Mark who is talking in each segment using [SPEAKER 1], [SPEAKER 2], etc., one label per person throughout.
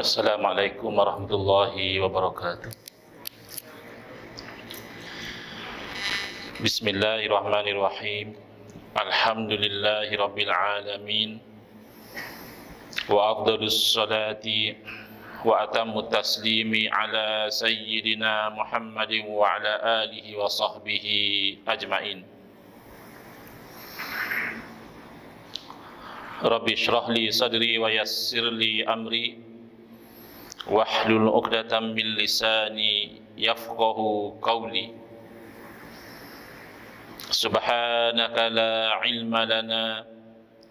[SPEAKER 1] Assalamualaikum warahmatullahi wabarakatuh. Bismillahirrahmanirrahim. Alhamdulillahi rabbil alamin. Wa afdalus salati wa atammut taslimi ala sayyidina Muhammadin wa ala alihi wa sahbihi ajmain. Rabbi shrah li sadri wa yassir li amri wahlul 'uqdatam min lisani yafqahu qawli. Subhanaka la ilma lana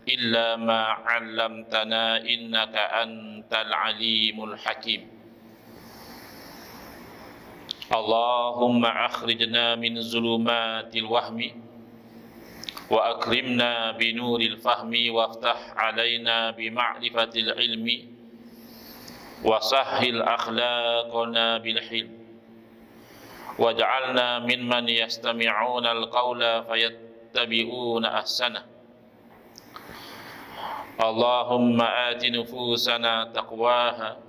[SPEAKER 1] illa ma 'allamtana innaka antal alimul hakim. Allahumma akhrijna min zulumatil wahmi wa akrimna bi nuril fahmi waftah alaina bi ma'rifatil ilmi wa sahhil akhlaqana bil hilm waj'alna mimman yastami'una al-qawla fayattabi'una ahsana. Allahumma ati nufusana taqwaha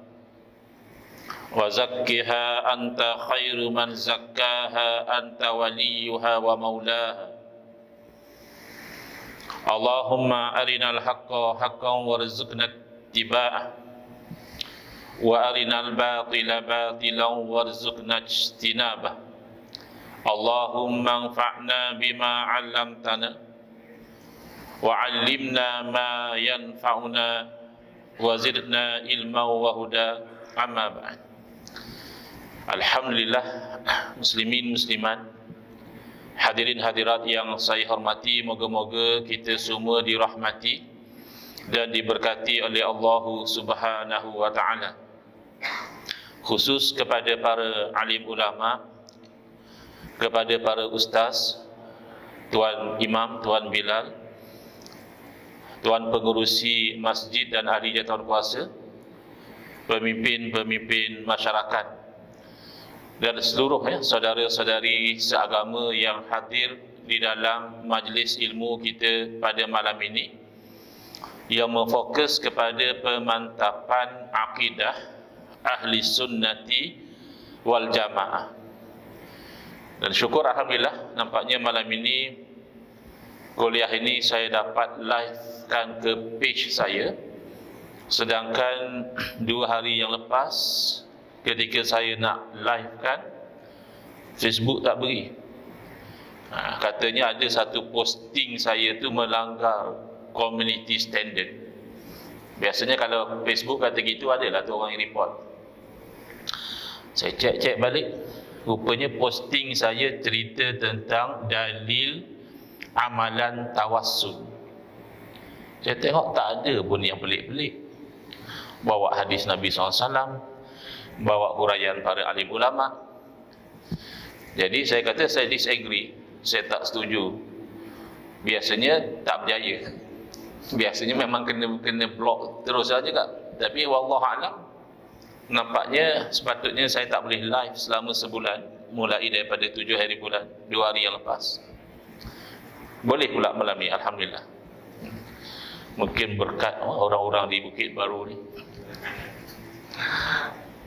[SPEAKER 1] wa zakkiha anta khairu man zakkaha anta waliyuha wa maulaha. Allahumma arinal haqqa haqqan warzuqna ittiba'ah wa arinal batila batilan warzuqna ijtinabah. Allahumma anfa'na bima 'allamtana wa 'allimna ma yanfa'una wa zidna ilman wa huda. Amma ba'd. Alhamdulillah, muslimin muslimat, hadirin hadirat yang saya hormati, moga-moga kita semua dirahmati dan diberkati oleh Allah Subhanahu wa taala. Khusus kepada para alim ulama, kepada para ustaz, tuan imam, tuan Bilal, tuan pengurusi masjid dan ahli jawatan kuasa, pemimpin-pemimpin masyarakat dan seluruh saudara-saudari seagama yang hadir di dalam majlis ilmu kita pada malam ini, yang memfokus kepada pemantapan akidah ahli sunnati wal jamaah. Dan syukur alhamdulillah, nampaknya malam ini kuliah ini saya dapat live-kan ke page saya, sedangkan 2 hari yang lepas ketika saya nak live-kan, Facebook tak beri. Katanya ada satu posting saya tu melanggar community standard. Biasanya kalau Facebook kata gitu, adalah tu orang yang report. Saya cek balik, rupanya posting saya cerita tentang dalil amalan tawassul. Saya tengok tak ada pun yang pelik-pelik. Bawa hadis Nabi SAW, bawa huraian para alim ulama. Jadi saya kata saya disagree, saya tak setuju. Biasanya tak berjaya. Biasanya memang kena blok terus saja kak. Tapi wallahualam, nampaknya sepatutnya saya tak boleh live selama sebulan, mulai daripada 7 hari bulan, 2 hari yang lepas. Boleh pula malam ni, alhamdulillah. Mungkin berkat orang-orang di Bukit Baru ni.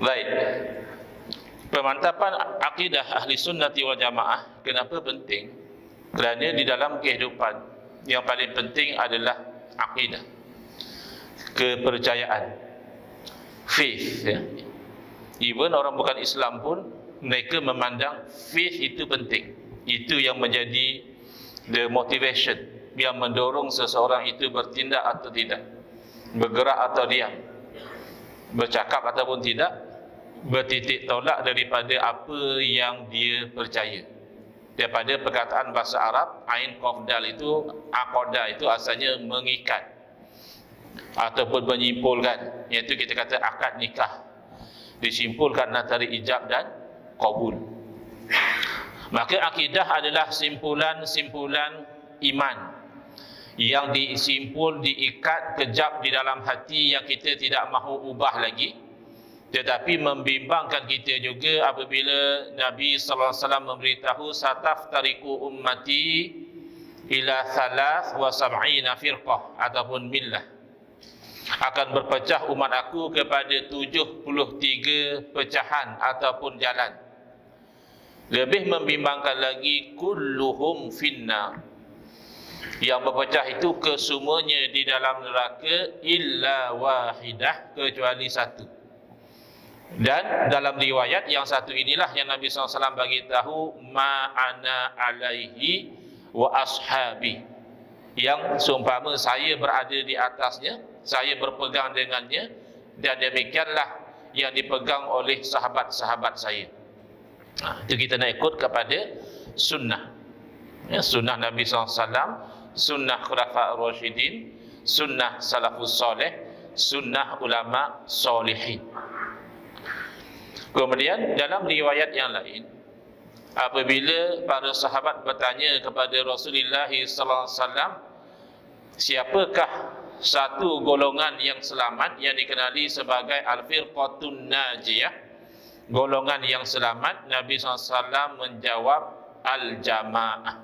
[SPEAKER 1] Baik. Pemantapan akidah ahli sunnati wal jamaah kenapa penting? Kerana di dalam kehidupan yang paling penting adalah akidah, kepercayaan, faith, ya. Even orang bukan Islam pun mereka memandang faith itu penting. Itu yang menjadi the motivation yang mendorong seseorang itu bertindak atau tidak, bergerak atau diam, bercakap ataupun tidak, bertitik tolak daripada apa yang dia percaya. Daripada perkataan bahasa Arab, ain qaf dal itu, aqada itu asalnya mengikat ataupun menyimpulkan, iaitu kita kata akad nikah, disimpulkan antara ijab dan qabul. Maka akidah adalah simpulan-simpulan iman yang disimpul, diikat, kejap di dalam hati yang kita tidak mahu ubah lagi. Tetapi membimbangkan kita juga apabila Nabi sallallahu alaihi wasallam memberitahu sataftariqu ummati ila 73 firqah ataupun millah. akan berpecah umat aku kepada 73 pecahan ataupun jalan. Lebih membimbangkan lagi, kulluhum finnar, yang berpecah itu kesemuanya di dalam neraka, illa wahidah, kecuali satu. Dan dalam riwayat yang satu inilah yang Nabi SAW bagi tahu, ma'ana alaihi wa ashabi, yang seumpama saya berada di atasnya, saya berpegang dengannya, dan demikianlah yang dipegang oleh sahabat-sahabat saya. Itu kita nak ikut kepada sunnah, sunnah Nabi SAW, sunnah Khulafa' Ar-Rasyidin, sunnah Salafus Saleh, sunnah ulama solihin. Kemudian dalam riwayat yang lain, apabila para sahabat bertanya kepada Rasulullah SAW, siapakah satu golongan yang selamat yang dikenali sebagai Al-Firqatun Najiyah, golongan yang selamat, Nabi SAW menjawab Al-Jamaah.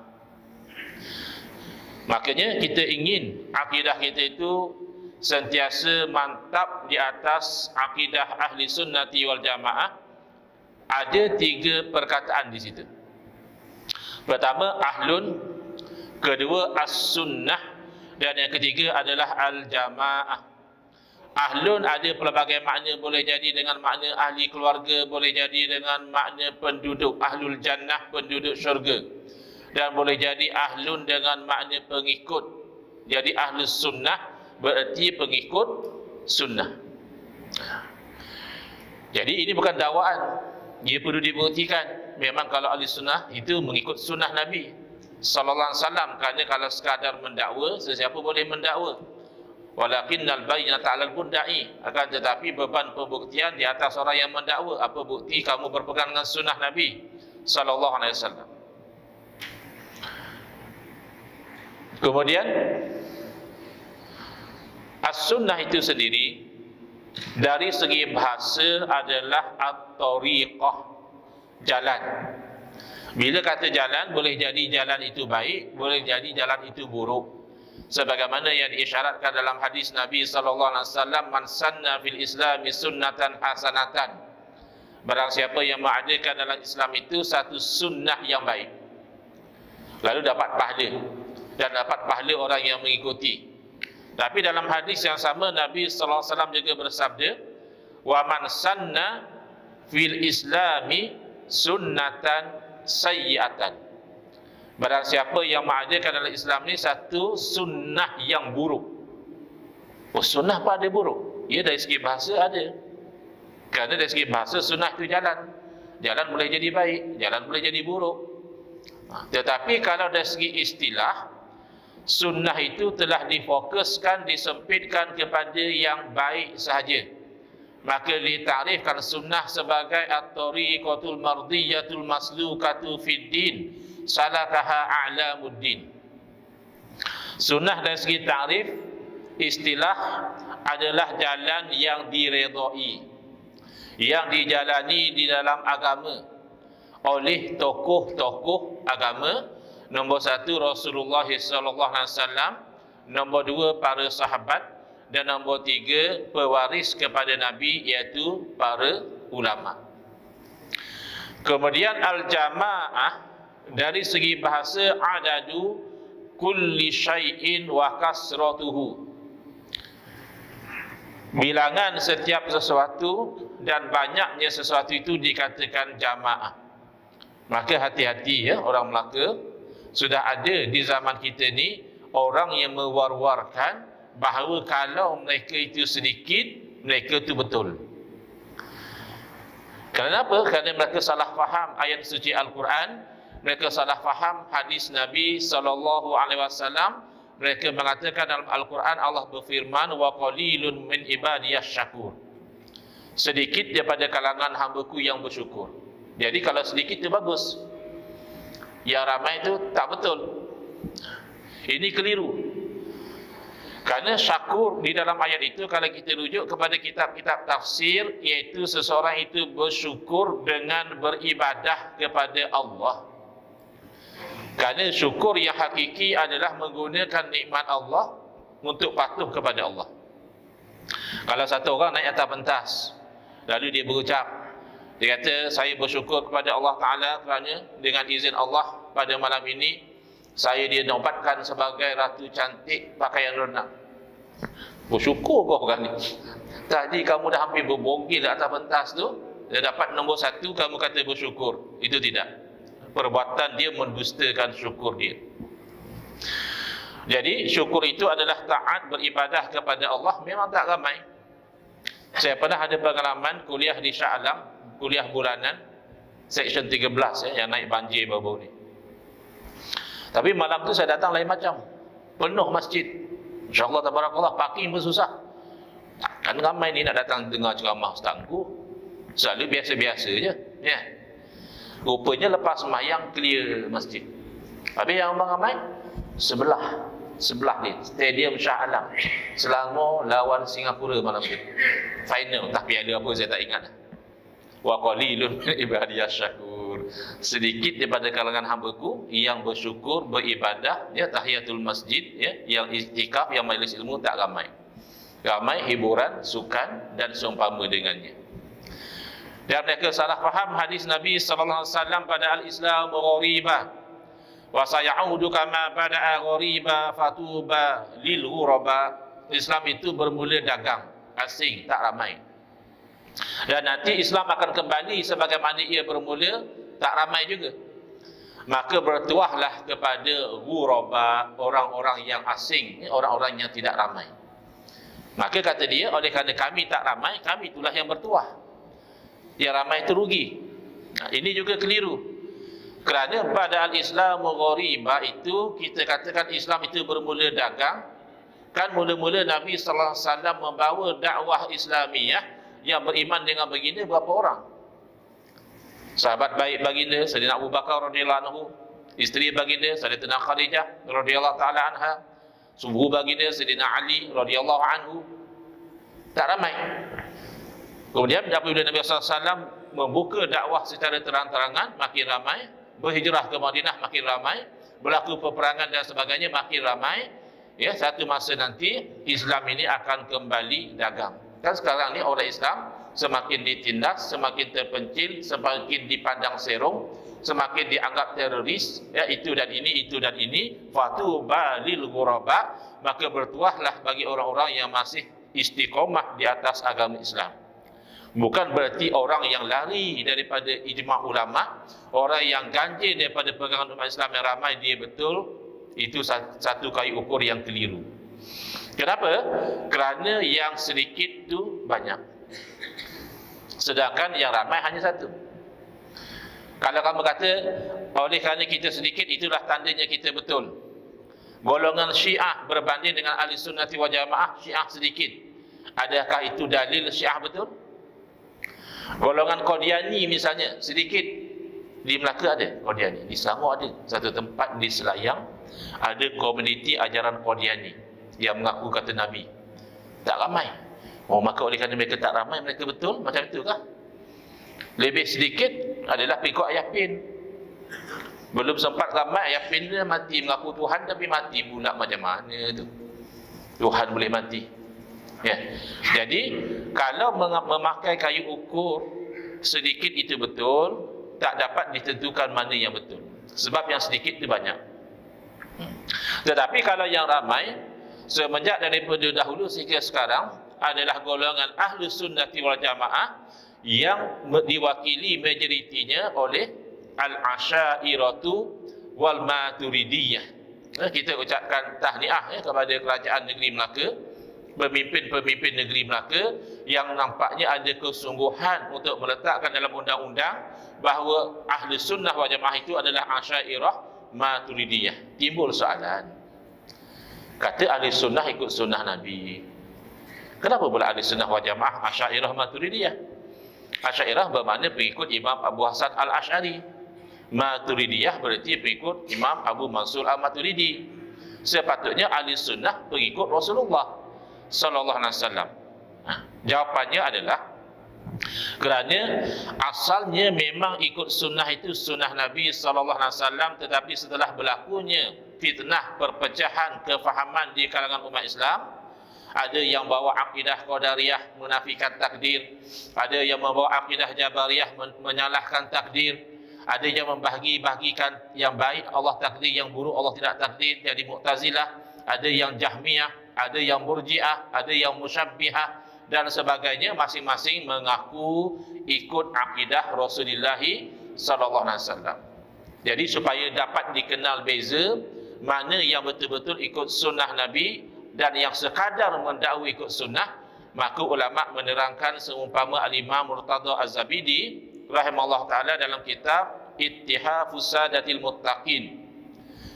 [SPEAKER 1] Makanya kita ingin akidah kita itu sentiasa mantap di atas akidah ahli sunnati wal jamaah. Ada 3 perkataan di situ. Pertama, ahlun, kedua, as-sunnah, dan yang ketiga adalah al-jamaah. Ahlun ada pelbagai makna, boleh jadi dengan makna ahli keluarga, boleh jadi dengan makna penduduk ahlul jannah, penduduk syurga, dan boleh jadi ahlun dengan makna pengikut. Jadi ahlus sunnah bererti pengikut sunnah. Jadi ini bukan dakwaan, dia perlu dibuktikan. Memang kalau ahli sunnah itu mengikut sunnah Nabi sallallahu alaihi wasallam. Kerana kalau sekadar mendakwa, sesiapa boleh mendakwa. Walakinnal bayyinata 'alal mudda'i, akan tetapi beban pembuktian di atas orang yang mendakwa. Apa bukti kamu berpegang dengan sunnah Nabi sallallahu alaihi wasallam? Kemudian as-sunnah itu sendiri dari segi bahasa adalah at-tariqah, jalan. Bila kata jalan, boleh jadi jalan itu baik, boleh jadi jalan itu buruk. Sebagaimana yang diisyaratkan dalam hadis Nabi sallallahu alaihi wasallam, man sanna fil islami sunnatan hasanatan, barang siapa yang mengadakan dalam Islam itu satu sunnah yang baik, lalu dapat pahala, dan dapat pahala orang yang mengikuti. Tapi dalam hadis yang sama, Nabi sallallahu alaihi wasallam juga bersabda, wa man sanna fil islami sunnatan sayyi'atan, barang siapa yang mengadakan dalam Islam ni satu sunnah yang buruk. Oh, sunnah pun ada buruk? Ya, dari segi bahasa ada. Kerana dari segi bahasa sunnah itu jalan. Jalan boleh jadi baik, jalan boleh jadi buruk. Tetapi kalau dari segi istilah, sunnah itu telah difokuskan, disempitkan kepada yang baik sahaja. Maka ditarifkan sunnah sebagai at-tariqatul mardiyatul maslukatu fid din, salakaha a'lamuddin. Sunnah dari segi ta'rif, istilah, adalah jalan yang diredai, yang dijalani di dalam agama oleh tokoh-tokoh agama. Nombor 1 Rasulullah SAW, nombor 2 para sahabat, dan nombor 3 pewaris kepada Nabi, iaitu para ulama. Kemudian al-jamaah dari segi bahasa, adadu kulli syai'in wa kasratuhu, bilangan setiap sesuatu dan banyaknya sesuatu itu dikatakan jamaah. Maka hati-hati ya orang Melaka, sudah ada di zaman kita ni orang yang mewar-warkan bahawa kalau mereka itu sedikit, mereka itu betul. Kenapa? Kerana mereka salah faham ayat suci Al-Quran, mereka salah faham hadis Nabi SAW. Mereka mengatakan dalam Al-Quran, Allah berfirman, wa qalilun min ibadiyas syakur, sedikit daripada kalangan hambaku yang bersyukur. Jadi kalau sedikit itu bagus, yang ramai itu tak betul. Ini keliru. Kerana syakur di dalam ayat itu, kalau kita rujuk kepada kitab-kitab tafsir, iaitu seseorang itu bersyukur dengan beribadah kepada Allah. Kerana syukur yang hakiki adalah menggunakan nikmat Allah untuk patuh kepada Allah. Kalau satu orang naik atas pentas, lalu dia berucap, dia kata, saya bersyukur kepada Allah Ta'ala kerana dengan izin Allah pada malam ini saya dinobatkan sebagai ratu cantik pakaian renang. Bersyukur kau orang ni. Tadi kamu dah hampir berbogil atas pentas tu, dia dapat nombor 1, kamu kata bersyukur. Itu tidak. Perbuatan dia mendustakan syukur dia. Jadi syukur itu adalah taat beribadah kepada Allah. Memang tak ramai. Saya pernah ada pengalaman kuliah di Shah Alam, kuliah bulanan, section 13 yang naik banjir baru-baru ni. Tapi malam tu saya datang lain macam, penuh masjid. InsyaAllah tabarakallah, parking pun susah. Takkan ramai ni nak datang dengar ceramah ustazku. Selalu biasa-biasa je, ya. Rupanya lepas sembahyang clear masjid. Habis yang ramai sebelah ni Stadium Shah Alam, Selangor lawan Singapura malam tu. Final, tak piala apa saya tak ingat. Wa qalilun ibadiyas syakur. Sedikit daripada kalangan hamba-Ku yang bersyukur, beribadah, ya, tahiyatul masjid, ya, yang iktikaf, yang majlis ilmu tak ramai. Ramai hiburan, sukan dan seumpama dengannya. Dan mereka salah faham hadis Nabi sallallahu alaihi wasallam pada al-Islam ghariba wa sayaudu kama bada'a ghariba fatuba lil ghuraba. Islam itu bermula dagang, asing, tak ramai. Dan nanti Islam akan kembali sebagaimana ia bermula, tak ramai juga. Maka bertuahlah kepada ghuraba, orang-orang yang asing, orang-orang yang tidak ramai. Maka kata dia, oleh kerana kami tak ramai, kami itulah yang bertuah. Yang ramai itu rugi. Nah, ini juga keliru. Kerana pada al-Islam ghariba itu, kita katakan Islam itu bermula dagang. Kan mula-mula Nabi sallallahu alaihi wasallam membawa dakwah Islamiyah yang beriman dengan baginda berapa orang? Sahabat baik baginda Sayyidina Abu Bakar radhiyallahu anhu, isteri baginda Sayyidatina Khadijah radhiyallahu taala anha, subuh baginda Sayyidina Ali radhiyallahu anhu. Tak ramai. Kemudian apabila Nabi sallallahu alaihi wasallam membuka dakwah secara terang-terangan, makin ramai. Berhijrah ke Madinah, makin ramai. Berlaku peperangan dan sebagainya, makin ramai. Ya, satu masa nanti Islam ini akan kembali dagang. Kan sekarang ni orang Islam semakin ditindas, semakin terpencil, semakin dipandang serong, semakin dianggap teroris, ya, itu dan ini. Fatuba lil ghuraba, maka bertuahlah bagi orang-orang yang masih istiqomah di atas agama Islam. Bukan berarti orang yang lari daripada ijma' ulama, orang yang ganjil daripada pegangan umat Islam yang ramai dia betul. Itu satu kayu ukur yang keliru. Kenapa? Kerana yang sedikit tu banyak, sedangkan yang ramai hanya satu. Kalau kamu kata oleh kerana kita sedikit, itulah tandanya kita betul. Golongan Syiah berbanding dengan Ahli Sunnati wal Jamaah, Syiah sedikit. Adakah itu dalil Syiah betul? Golongan Qadiani misalnya sedikit. Di Melaka ada Qadiani, di Selangor ada satu tempat di Selayang ada komuniti ajaran Qadiani yang mengaku kata Nabi. Tak ramai. Oh, maka oleh kerana mereka tak ramai, mereka betul macam itu kah? Lebih sedikit adalah pengikut Ayah Pin. Belum sempat ramai, Ayah Pin dia mati mengaku Tuhan, tapi mati pula macam mana tu? Tuhan boleh mati. Ya. Jadi kalau memakai kayu ukur sedikit itu betul, tak dapat ditentukan mana yang betul. Sebab yang sedikit itu banyak. Tetapi kalau yang ramai, semenjak daripada dahulu sehingga sekarang, adalah golongan Ahlus Sunnati wal Jamaah yang diwakili majoritinya oleh Al-Asy'ariyatu wal Maturidiyah. Kita ucapkan tahniah kepada kerajaan negeri Melaka, pemimpin-pemimpin negeri Melaka yang nampaknya ada kesungguhan untuk meletakkan dalam undang-undang bahawa Ahli Sunnah wal Jamaah itu adalah Asy'ariyah Maturidiyah. Timbul soalan, kata Ahli Sunnah ikut sunnah Nabi, kenapa pula Ahli Sunnah wal Jamaah Asy'ariyah Maturidiyah? Asy'ariyah bermakna pengikut Imam Abu Hasan Al-Asy'ari. Maturidiyah berarti pengikut Imam Abu Mansur Al-Maturidi. Sepatutnya Ahli Sunnah pengikut Rasulullah sallallahu alaihi wasallam. Jawapannya adalah kerana asalnya memang ikut sunnah itu sunnah Nabi sallallahu alaihi wasallam, tetapi setelah berlakunya fitnah perpecahan kefahaman di kalangan umat Islam, ada yang bawa akidah Qadariyah menafikan takdir, ada yang membawa akidah Jabariyah menyalahkan takdir, ada yang membahagi-bahagikan yang baik Allah takdir, yang buruk Allah tidak takdir, jadi Mu'tazilah, ada yang Jahmiyah, ada yang Murji'ah, ada yang Musyabbihah dan sebagainya, masing-masing mengaku ikut akidah Rasulullah sallallahu alaihi wasallam. Jadi supaya dapat dikenal beza mana yang betul-betul ikut sunnah Nabi dan yang sekadar mendakwa ikut sunnah, maka ulama menerangkan seumpama Al-Imam Murtada Az-Zabidi rahimahullah taala dalam kitab Ittihafus Sadatil Muttaqin,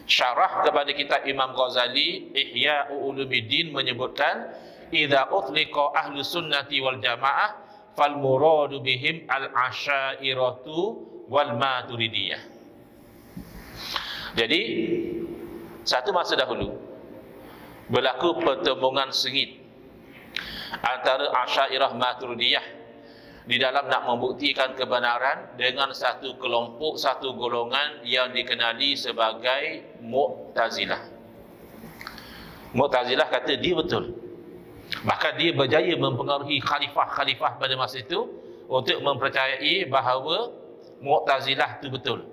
[SPEAKER 1] syarah kepada kitab Imam Ghazali Ihya Ulumuddin, menyebutkan idza utliqa ahlu sunnati wal jamaah fal muradu bihim al asyairatu wal maturidiyah. Jadi satu masa dahulu berlaku pertembungan sengit antara Asy'ariyah Maturidiyah di dalam nak membuktikan kebenaran dengan satu kelompok, satu golongan yang dikenali sebagai Mu'tazilah. Mu'tazilah kata dia betul, bahkan dia berjaya mempengaruhi khalifah-khalifah pada masa itu untuk mempercayai bahawa Mu'tazilah itu betul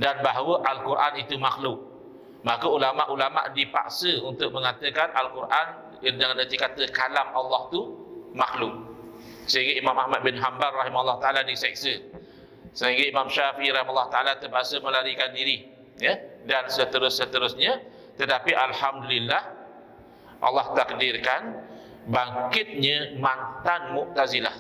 [SPEAKER 1] dan bahawa Al-Quran itu makhluk. Maka ulama-ulama dipaksa untuk mengatakan Al-Quran dengan erti kata kalam Allah tu makhluk. Sehingga Imam Ahmad bin Hanbal rahimahullah ta'ala diseksa. Sehingga Imam Syafi'i rahimahullah ta'ala terpaksa melarikan diri. Ya? Dan seterusnya. Tetapi Alhamdulillah Allah takdirkan bangkitnya mantan Mu'tazilah.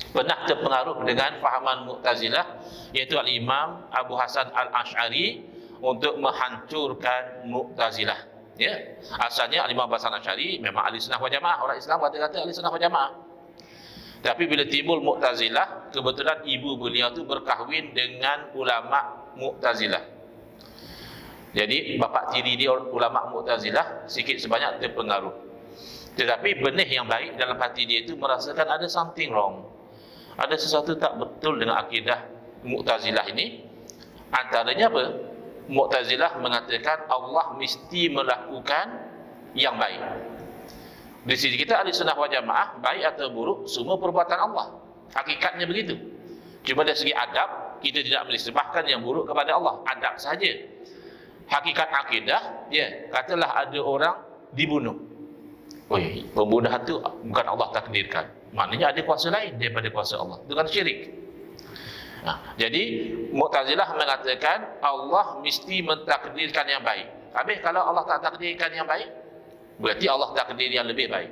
[SPEAKER 1] Pernah terpengaruh dengan fahaman Mu'tazilah, iaitu Al-Imam Abu Hasan Al-Asy'ari, untuk menghancurkan Mu'tazilah. Ya, asalnya Al-Imam Abu Hasan Al-Asy'ari memang ahli sunnah wal jamaah, orang Islam kata-kata ahli sunnah wal jamaah. Tapi bila timbul Mu'tazilah, kebetulan ibu beliau tu berkahwin dengan ulama Mu'tazilah. Jadi bapa tiri dia ulama Mu'tazilah, sikit sebanyak terpengaruh. Tetapi benih yang baik dalam hati dia itu merasakan ada something wrong, ada sesuatu tak betul dengan akidah Mu'tazilah ini. Antaranya apa? Mu'tazilah mengatakan Allah mesti melakukan yang baik. Di sisi kita ahli sunnah wal jamaah, baik atau buruk semua perbuatan Allah, hakikatnya begitu. Cuma dari segi adab kita tidak menisbahkan yang buruk kepada Allah, adab saja. Hakikat akidah, ya, katalah ada orang dibunuh, oi, pembunuhan itu bukan Allah takdirkan, maknanya ada kuasa lain daripada kuasa Allah, itu kan syirik. Nah, jadi Mu'tazilah mengatakan Allah mesti mentakdirkan yang baik. Habis kalau Allah tak takdirkan yang baik, berarti Allah takdir yang lebih baik.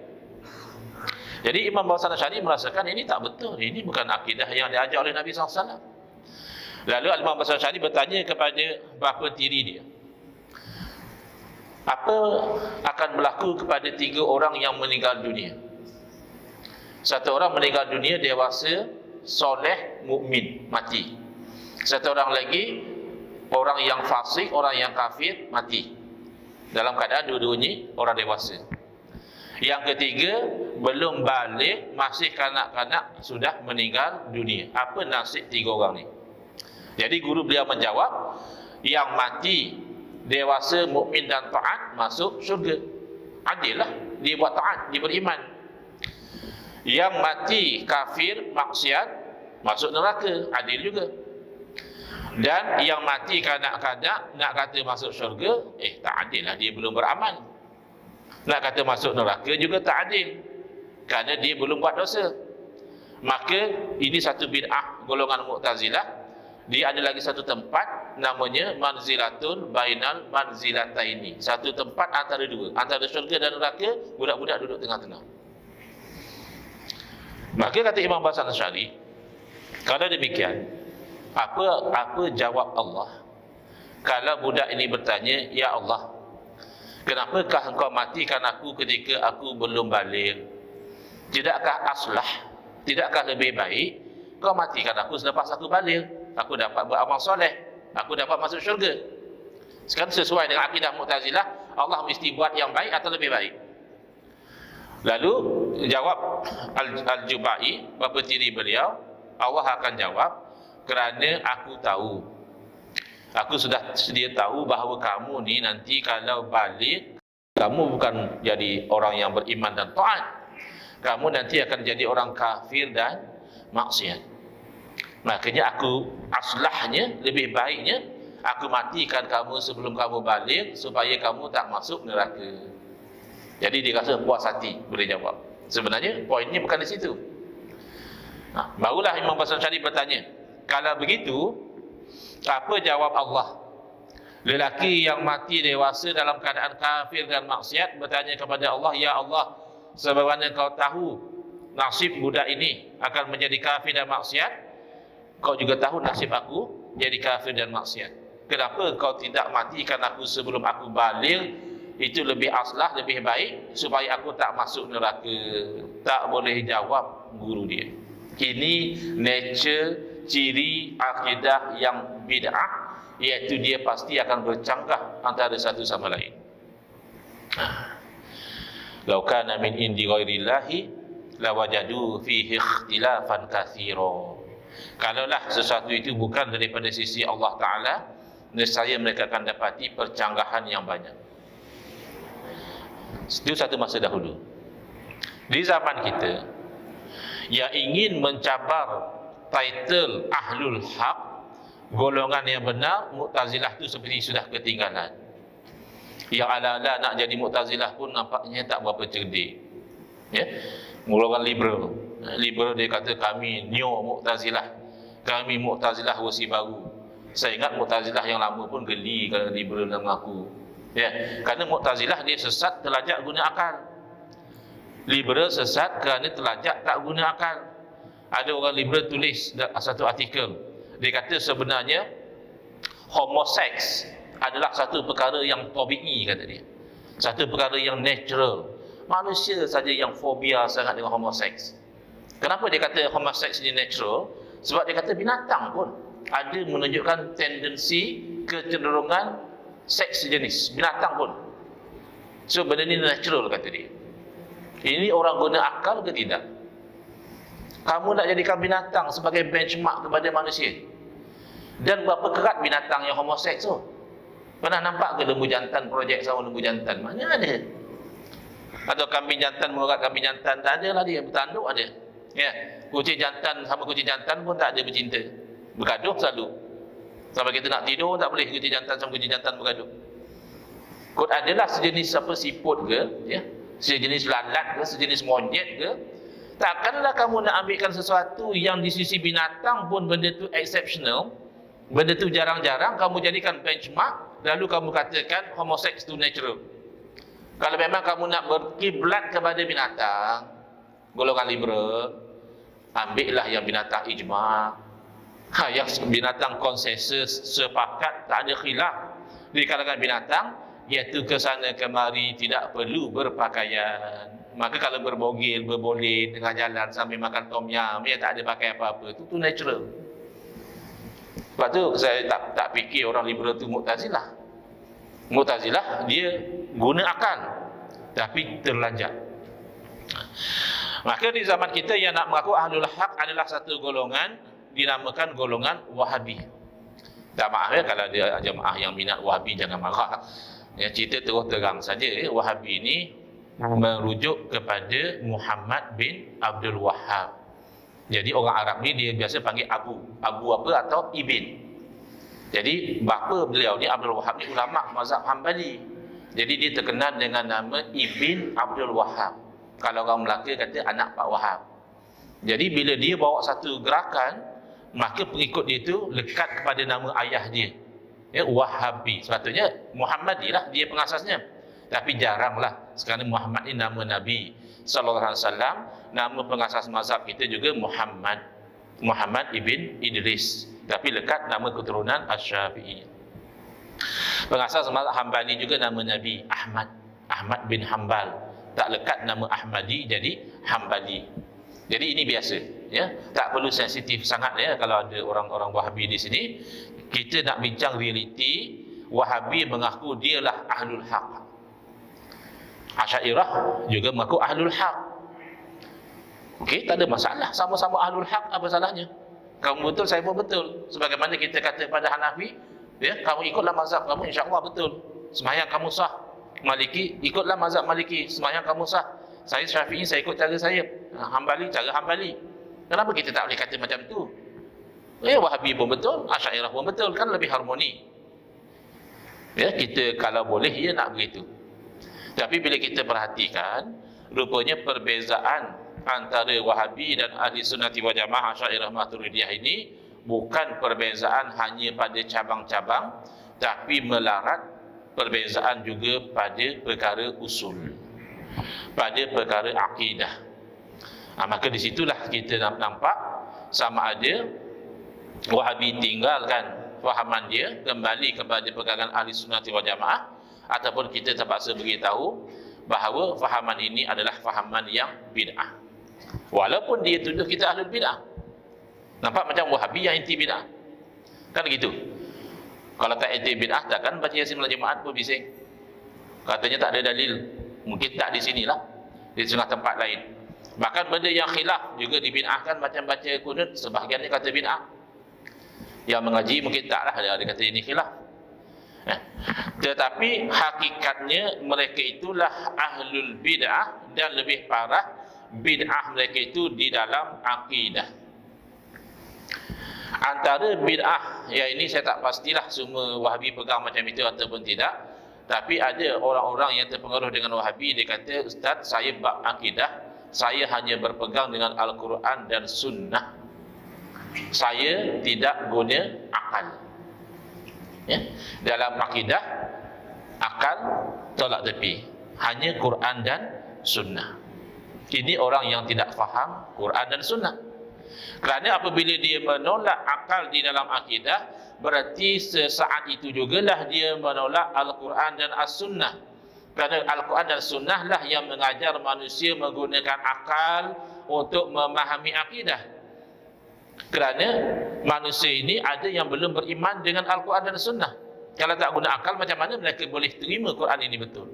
[SPEAKER 1] Jadi Imam Abu Hasan Asy'ari merasakan ini tak betul, ini bukan akidah yang diajar oleh Nabi SAW. Lalu Imam Abu Hasan Asy'ari bertanya kepada bapa tiri dia, apa akan berlaku kepada 3 orang yang meninggal dunia? Satu orang meninggal dunia dewasa, soleh, mukmin, mati. Satu orang lagi orang yang fasik, orang yang kafir, mati. Dalam keadaan dua-duanya orang dewasa. Yang ketiga belum balik, masih kanak-kanak, sudah meninggal dunia. Apa nasib 3 orang ni? Jadi guru beliau menjawab, yang mati dewasa, mukmin dan taat masuk syurga. Adil lah, dia buat taat, dia beriman. Yang mati kafir, maksiat, masuk neraka, adil juga. Dan yang mati kanak-kanak nak kata masuk syurga, tak adil lah, dia belum beramal. Nak kata masuk neraka juga tak adil, kerana dia belum buat dosa. Maka ini satu bid'ah golongan Mu'tazilah. Dia ada lagi satu tempat namanya manzilatun bainal manzilataini, satu tempat antara dua, antara syurga dan neraka, budak-budak duduk tengah-tengah. Maka kata Imam Abu Hasan Asy'ari, kalau demikian, apa jawab Allah kalau budak ini bertanya, ya Allah, kenapakah engkau matikan aku ketika aku belum balik? Tidakkah aslah, tidakkah lebih baik kau matikan aku selepas aku balik? Aku dapat beramal soleh, aku dapat masuk syurga. Sekarang sesuai dengan akidah Mu'tazilah, Allah mesti buat yang baik atau lebih baik? Lalu jawab Al-Jubai, bapa tiri beliau, Allah akan jawab, kerana aku tahu, aku sudah sedia tahu bahawa kamu ni nanti kalau balik kamu bukan jadi orang yang beriman dan taat. Kamu nanti akan jadi orang kafir dan maksiat. Makanya aslahnya, lebih baiknya aku matikan kamu sebelum kamu balik supaya kamu tak masuk neraka. Jadi dia rasa puas hati boleh jawab. Sebenarnya poinnya bukan di situ. Barulah Imam Hasan Asy'ari bertanya, kalau begitu apa jawab Allah? Lelaki yang mati dewasa dalam keadaan kafir dan maksiat bertanya kepada Allah, ya Allah, sebagaimana kau tahu nasib budak ini akan menjadi kafir dan maksiat, kau juga tahu nasib aku jadi kafir dan maksiat. Kenapa kau tidak matikan aku sebelum aku balik? Itu lebih aslah, lebih baik supaya aku tak masuk neraka. Tak boleh jawab guru dia. Ini nature, ciri akidah yang bid'ah, iaitu dia pasti akan bercanggah antara satu sama lain. Lau kana min indi ghairillahi lawajadu fihi ikhtilafan katsira. Kalaulah sesuatu itu bukan daripada sisi Allah Ta'ala, nescaya mereka akan dapati percanggahan yang banyak. Itu satu masa dahulu. Di zaman kita, yang ingin mencabar title Ahlul Haq, golongan yang benar, Mu'tazilah itu seperti sudah ketinggalan. Yang ala-ala nak jadi Mu'tazilah pun nampaknya tak berapa cerdik. Ya? Golongan liberal dia kata kami neo Mu'tazilah, kami Mu'tazilah versi baru. Saya ingat Mu'tazilah yang lama pun geli kalau liberal nak mengaku. Ya, kerana Mu'tazilah dia sesat terlajak guna akal. Liberal sesat kerana terlajak tak guna akal. Ada orang liberal tulis satu artikel, dia kata sebenarnya homoseks adalah satu perkara yang tabi'i, kata dia. Satu perkara yang natural. Manusia saja yang fobia sangat dengan homoseks. Kenapa dia kata homoseks ini natural? Sebab dia kata binatang pun ada menunjukkan tendensi kecenderungan seks sejenis. Binatang pun. So benda ini natural, kata dia. Ini orang guna akal ke tidak? Kamu nak jadikan binatang sebagai benchmark kepada manusia. Dan berapa kerat binatang yang homoseks tu? Pernah nampak ke lembu jantan projek sama lembu jantan? Mana ada? Atau kambing jantan mengurat kambing jantan? Tak ada lah dia, bertanduk ada. Ya, kucing jantan sama kucing jantan pun tak ada bercinta. Bergaduh selalu. Sampai kita nak tidur tak boleh kucing jantan sama kucing jantan bergaduh. Kot adalah sejenis apa siput ke, ya? Sejenis lalat ke, sejenis monyet ke? Takkanlah kamu nak ambilkan sesuatu yang di sisi binatang pun benda tu exceptional, benda tu jarang-jarang, kamu jadikan benchmark, lalu kamu katakan homoseks tu natural. Kalau memang kamu nak berkiblat kepada binatang, golongan liberal, ambillah yang binatang ijma', yang binatang konsensus, sepakat, tak ada khilaf di kalangan binatang, iaitu ke sana kemari tidak perlu berpakaian. Maka kalau berbogil, berboleh tengah jalan sambil makan tom yum, ya tak ada pakai apa-apa, itu natural. Sebab tu saya tak fikir orang liberal tu Mu'tazilah. Mu'tazilah dia guna akal tapi terlajak. Maka di zaman kita yang nak mengaku Ahlul Haq adalah satu golongan dinamakan golongan Wahabi. Tak maaf ya kalau ada jemaah yang minat Wahabi, jangan marah. Ya, cerita terus terang saja, Wahabi ini merujuk kepada Muhammad bin Abdul Wahhab. Jadi orang Arab ni dia biasa panggil Abu apa atau Ibn. Jadi bapa beliau ni Abdul Wahhab ni ulama mazhab Hambali. Jadi dia terkenal dengan nama Ibn Abdul Wahhab. Kalau orang Melaka kata anak Pak Wahab. Jadi bila dia bawa satu gerakan, maka pengikut dia tu lekat kepada nama ayah dia. Ya, Wahabi. Sepatutnya Muhammadi lah dia pengasasnya. Tapi jaranglah sekarang Muhammad ni nama Nabi sallallahu alaihi wasallam. Nama pengasas mazhab kita juga Muhammad ibn Idris, tapi lekat nama keturunan Asy-Syafi'i. Pengasas mazhab Hambali juga nama Nabi Ahmad bin Hambal, tak lekat nama Ahmadi jadi Hambali. Jadi ini biasa, ya, tak perlu sensitif sangat ya kalau ada orang-orang Wahabi di sini. Kita nak bincang realiti. Wahabi mengaku dialah Ahlul Haq. Asy'ariyah juga mengaku Ahlul Haq. Okey, tak ada masalah, sama-sama Ahlul Haq, apa salahnya? Kamu betul, saya pun betul. Sebagaimana kita kata pada Hanafi, ya, kamu ikutlah mazhab kamu, insya-Allah betul. Sembahyang kamu sah. Maliki, ikutlah mazhab Maliki. Sembahyang kamu sah. Saya Syafi'i, saya ikut cara saya. Hambali, cara Hambali. Kenapa kita tak boleh kata macam tu? Wahabi pun betul, Asy'ariyah pun betul, kan lebih harmoni. Ya, kita kalau boleh ya nak begitu. Tapi bila kita perhatikan, rupanya perbezaan antara Wahabi dan Ahli Sunnati wal Jamaah Asy'ariyah Maturidiyah ini bukan perbezaan hanya pada cabang-cabang, tapi melarat perbezaan juga pada perkara usul, pada perkara akidah. Maka disitulah kita nampak sama ada Wahabi tinggalkan fahaman dia, kembali kepada pegangan Ahli Sunnati wal Jamaah, ataupun kita terpaksa beritahu bahawa fahaman ini adalah fahaman yang bid'ah, walaupun dia tuduh kita ahlul bid'ah. Nampak macam Wahabi yang inti bid'ah, kan gitu. Kalau tak inti bid'ah, takkan baca Yasin malam Jumaat pun bising. Katanya tak ada dalil. Mungkin tak di sinilah, di setengah tempat lain. Bahkan benda yang khilaf juga dibid'ahkan, macam baca kunut, sebahagiannya kata bid'ah. Yang mengaji mungkin taklah, dia kata ini khilaf. Tetapi hakikatnya mereka itulah ahlul bid'ah, dan lebih parah, bid'ah mereka itu di dalam akidah. Antara bid'ah, ya ini saya tak pastilah semua Wahabi pegang macam itu ataupun tidak. Tapi ada orang-orang yang terpengaruh dengan Wahabi, dia kata, Ustaz, saya bab akidah, saya hanya berpegang dengan Al-Quran dan Sunnah. Saya tidak guna akal. Ya? Dalam akidah, akal tolak tepi. Hanya Quran dan Sunnah. Ini orang yang tidak faham Quran dan Sunnah. Kerana apabila dia menolak akal di dalam akidah, berarti sesaat itu jugalah dia menolak Al-Quran dan As-Sunnah. Kerana Al-Quran dan Sunnah lah yang mengajar manusia menggunakan akal untuk memahami akidah. Kerana manusia ini ada yang belum beriman dengan Al-Quran dan Sunnah. Kalau tak guna akal, macam mana mereka boleh terima Quran ini betul?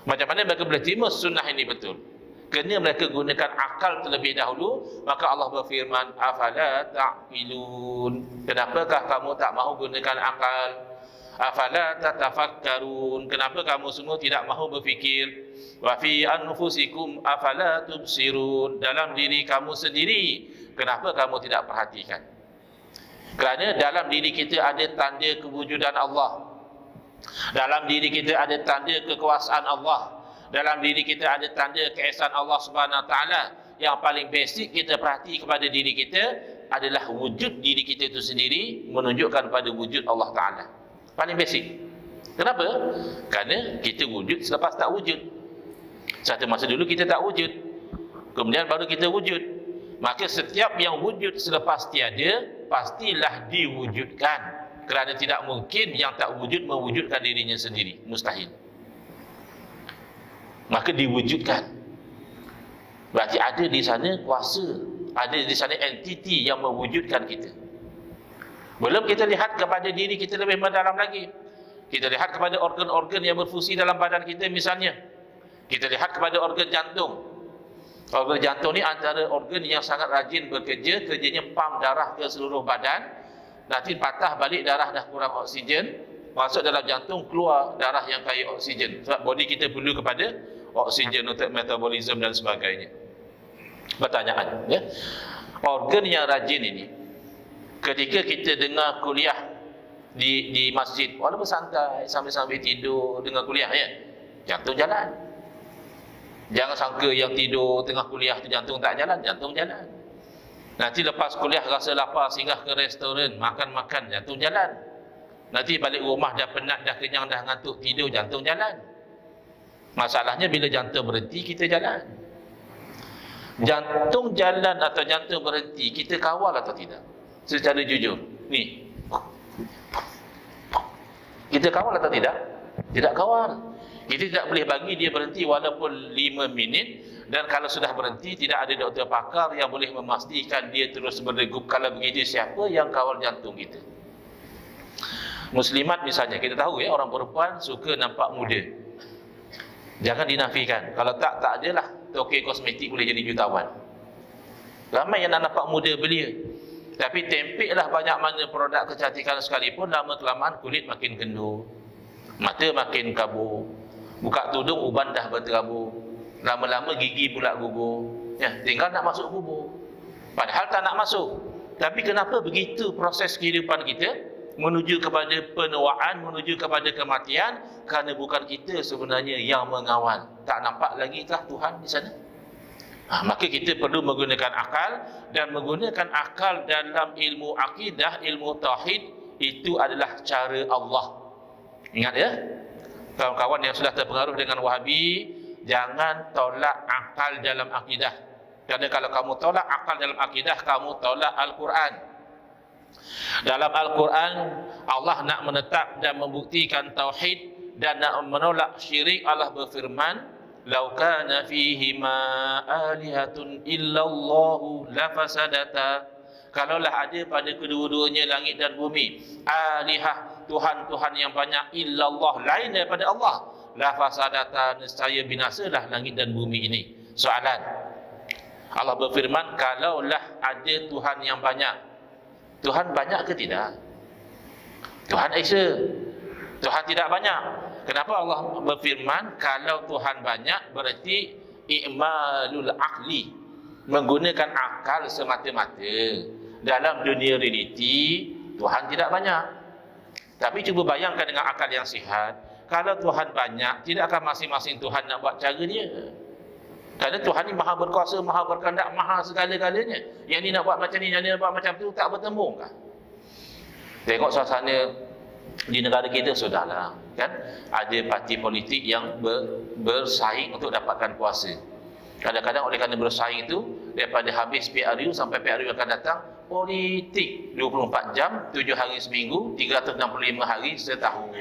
[SPEAKER 1] Macam mana mereka boleh terima Sunnah ini betul? Kena mereka gunakan akal terlebih dahulu. Maka Allah berfirman, afala ta'qilun, kenapakah kamu tak mahu gunakan akal? Afala tatafakkarun, kenapa kamu semua tidak mahu berfikir? Wa fi anfusikum afala tubsirun, dalam diri kamu sendiri kenapa kamu tidak perhatikan? Kerana dalam diri kita ada tanda kewujudan Allah, dalam diri kita ada tanda kekuasaan Allah, dalam diri kita ada tanda keesaan Allah Subhanahu Wa Taala. Yang paling basic kita perhati kepada diri kita adalah wujud diri kita itu sendiri menunjukkan pada wujud Allah Taala. Paling basic. Kenapa? Kerana kita wujud selepas tak wujud. Satu masa dulu kita tak wujud, kemudian baru kita wujud. Maka setiap yang wujud selepas tiada pastilah diwujudkan. Kerana tidak mungkin yang tak wujud mewujudkan dirinya sendiri. Mustahil. Maka diwujudkan. Berarti ada di sana kuasa, ada di sana entiti yang mewujudkan kita. Belum kita lihat kepada diri kita lebih mendalam lagi. Kita lihat kepada organ-organ yang berfungsi dalam badan kita misalnya. Kita lihat kepada organ jantung. Organ jantung ni antara organ yang sangat rajin bekerja. Kerjanya pam darah ke seluruh badan. Nanti patah balik, darah dah kurang oksigen, masuk dalam jantung, keluar darah yang kaya oksigen. Sebab body kita perlu kepada oksigen untuk metabolisme dan sebagainya. Pertanyaan, ya, organ yang rajin ini, ketika kita dengar kuliah di masjid, walaupun santai sambil-sambil tidur dengar kuliah, ya, jantung jalan. Jangan sangka yang tidur tengah kuliah tu jantung tak jalan, jantung jalan. Nanti lepas kuliah rasa lapar, singgah ke restoran, makan-makan, jantung jalan. Nanti balik rumah dah penat, dah kenyang, dah ngantuk, tidur, jantung jalan. Masalahnya bila jantung berhenti, kita jalan. Jantung jalan atau jantung berhenti, kita kawal atau tidak? Secara jujur, ni, kita kawal atau tidak? Tidak kawal. Kita tidak boleh bagi dia berhenti walaupun 5 minit. Dan kalau sudah berhenti, tidak ada doktor pakar yang boleh memastikan dia terus berdegup. Kalau begitu, siapa yang kawal jantung kita? Muslimat misalnya, kita tahu ya, orang perempuan suka nampak muda. Jangan dinafikan. Kalau tak adalah tokek kosmetik boleh jadi jutawan. Ramai yang nak nampak muda belia. Tapi tempeklah banyak mana produk kecantikan sekalipun, lama kelamaan kulit makin kendur, mata makin kabur, Buka tudung, uban dah berterabur. Lama-lama gigi pula gugur. Ya, tinggal nak masuk kubur. Padahal tak nak masuk. Tapi kenapa begitu proses kehidupan kita menuju kepada penuaan, menuju kepada kematian? Kerana bukan kita sebenarnya yang mengawal. Tak nampak lagi kah Tuhan di sana? Maka kita perlu menggunakan akal, dan menggunakan akal dalam ilmu akidah, ilmu tauhid, itu adalah cara Allah. Ingat ya, kawan-kawan yang sudah terpengaruh dengan Wahabi, jangan tolak akal dalam akidah. Kerana kalau kamu tolak akal dalam akidah, kamu tolak Al-Quran. Dalam Al-Quran, Allah nak menetap dan membuktikan tauhid dan nak menolak syirik. Allah berfirman, "Lau kana fihima alihatun illallahu lafasadata." Kalaulah ada pada kedua-duanya langit dan bumi alihah, Tuhan-Tuhan yang banyak, illallah, lain daripada Allah, lafasadata, nescaya binasalah langit dan bumi ini. Soalan, Allah berfirman, kalaulah ada Tuhan yang banyak. Tuhan banyak ke tidak? Tuhan Esa. Tuhan tidak banyak. Kenapa Allah berfirman kalau Tuhan banyak? Berarti i'malul akli, menggunakan akal semata-mata. Dalam dunia realiti, Tuhan tidak banyak. Tapi cuba bayangkan dengan akal yang sihat, kalau Tuhan banyak, tidak akan masing-masing Tuhan nak buat cara dia. Kerana Tuhan ni maha berkuasa, maha berkehendak, maha segala-galanya. Yang ni nak buat macam ni, yang ni nak buat macam tu, tak bertemu kan? Tengok suasana di negara kita, sudahlah kan, ada parti politik yang bersaing untuk dapatkan kuasa. Kadang-kadang oleh kerana bersaing itu, daripada habis PRU sampai PRU akan datang, politik 24 jam, 7 hari seminggu, 365 hari setahun.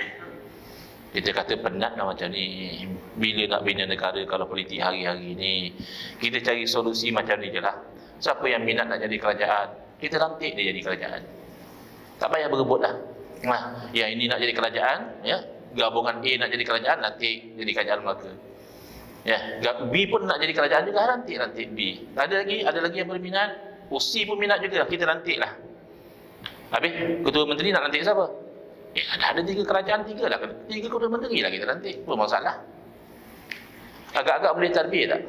[SPEAKER 1] Kita kata penat lah macam ni. Bila nak bina negara kalau politik hari-hari ni? Kita cari solusi macam ni je lah. Siapa yang minat nak jadi kerajaan, kita lantik dia jadi kerajaan. Tak payah berebut lah. Yang ini nak jadi kerajaan, ya, gabungan A nak jadi kerajaan, lantik jadi kerajaan Melaka. Ya, B pun nak jadi kerajaan juga, lantik B. Ada lagi yang berminat, C pun minat juga, kita lantik lah. Habis ketua menteri nak lantik siapa? Ada 3 kerajaan, 3 lah, 3 ketua menteri lah kita lantik. Apa masalah? Agak-agak boleh tarbiyah tak?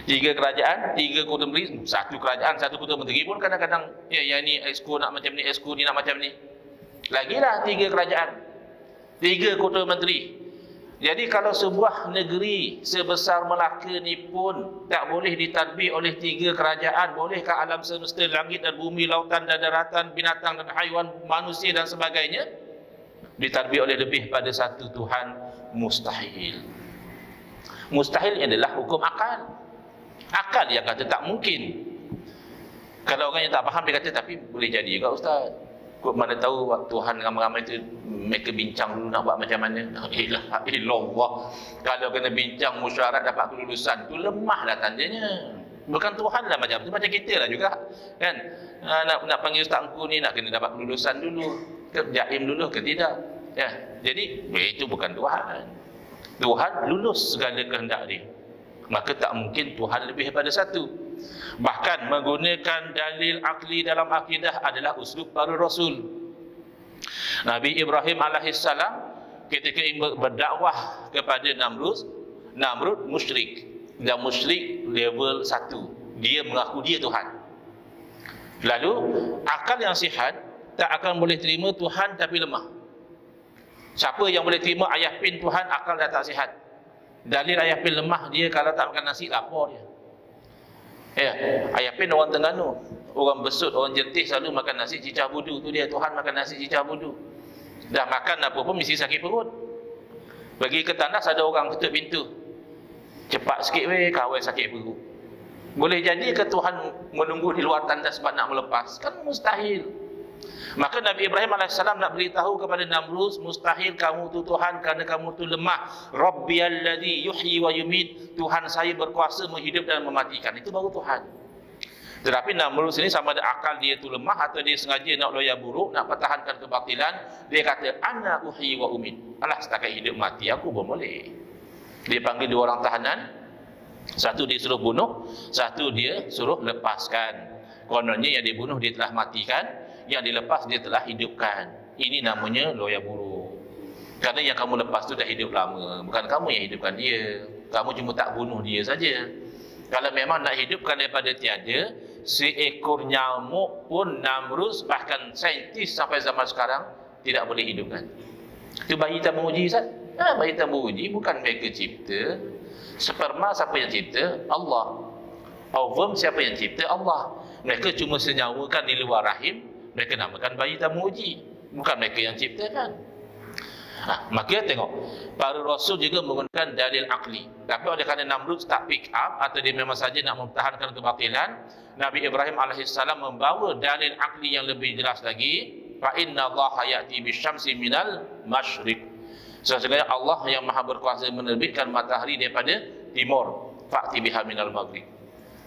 [SPEAKER 1] 3 kerajaan, 3 ketua menteri, 1 kerajaan, 1 ketua menteri pun kadang-kadang, ya, yang ni exco nak macam ni, exco ni nak macam ni. Lagilah 3 kerajaan, 3 ketua menteri. Jadi kalau sebuah negeri sebesar Melaka ni pun tak boleh ditadbir oleh 3 kerajaan, bolehkah alam semesta, langit dan bumi, lautan dan daratan, binatang dan haiwan, manusia dan sebagainya ditadbir oleh lebih pada 1 Tuhan? Mustahil. Mustahil adalah hukum akal. Akal yang kata tak mungkin. Kalau orang yang tak faham, dia kata tapi boleh jadi juga Ustaz. Kok mana tahu Tuhan ramai-ramai itu mereka bincang dulu nak buat macam mana. La ilaha illallah. Kalau kena bincang musyawarah dapat kelulusan, tu lemahlah tandanya. Bukan Tuhan lah macam tu, macam kita lah juga kan. Nak panggil Ustaz Engku ni nak kena dapat kelulusan dulu, ke jaim dulu ke tidak. Ya, jadi itu bukan Tuhan. Tuhan lulus segala kehendak dia. Maka tak mungkin Tuhan lebih daripada 1. Bahkan menggunakan dalil akli dalam akidah adalah uslub para Rasul. Nabi Ibrahim alaihissalam ketika berdakwah kepada Namrud musyrik. Dan musyrik level 1. Dia mengaku dia Tuhan. Lalu akal yang sihat tak akan boleh terima Tuhan tapi lemah. Siapa yang boleh terima ayah pin Tuhan, akal dah tak sihat. Dalil ayah pin lemah, dia kalau tak makan nasi lapar dia. Ya, ayah pin orang Terengganu, orang Besut, orang Jertih selalu makan nasi cicah budu, tu dia Tuhan makan nasi cicah budu. Dah makan apa pun mesti sakit perut. Pergi ke tandas ada orang ketuk pintu. Cepat sikit weh, kawan sakit perut. Boleh jadi ke Tuhan menunggu di luar tandas sebab nak melepas? Kan mustahil. Maka Nabi Ibrahim AS nak beritahu kepada Namrud, mustahil kamu tu Tuhan kerana kamu tu lemah. Rabbiyalladzi yuhyi wa yumit, Tuhan saya berkuasa menghidup dan mematikan. Itu baru Tuhan. Tetapi Namrud sini sama ada akal dia tu lemah atau dia sengaja nak loya buruk, nak pertahankan kebatilan. Dia kata ana uhyi wa umit. Alah, setakat hidup mati aku pun boleh. Dia panggil 2 orang tahanan. Satu dia suruh bunuh, satu dia suruh lepaskan. Kononnya yang dibunuh dia telah matikan, yang dilepas dia telah hidupkan. Ini namanya loya buruk. Kerana yang kamu lepas tu dah hidup lama. Bukan kamu yang hidupkan dia. Kamu cuma tak bunuh dia saja. Kalau memang nak hidupkan daripada tiada, seekor nyamuk pun Namrud, bahkan saintis sampai zaman sekarang tidak boleh hidupkan. Itu bayi tak menguji, Ustaz? Bayi tak menguji bukan mereka cipta. Sperma siapa yang cipta? Allah. Ovum siapa yang cipta? Allah. Mereka cuma senyawakan di luar rahim, mereka namakan bayi tak menguji. Bukan mereka yang ciptakan. Maka tengok, para rasul juga menggunakan dalil akli. Tapi oleh kerana Namrud tak pick up, atau dia memang saja nak mempertahankan kebatilan, Nabi Ibrahim AS membawa dalil akli yang lebih jelas lagi. Fa inna Allah ya'ti bisyamsi minal masyriq. Sesungguhnya Allah yang maha berkuasa menerbitkan matahari daripada timur. Fa'ti biha minal maghrib.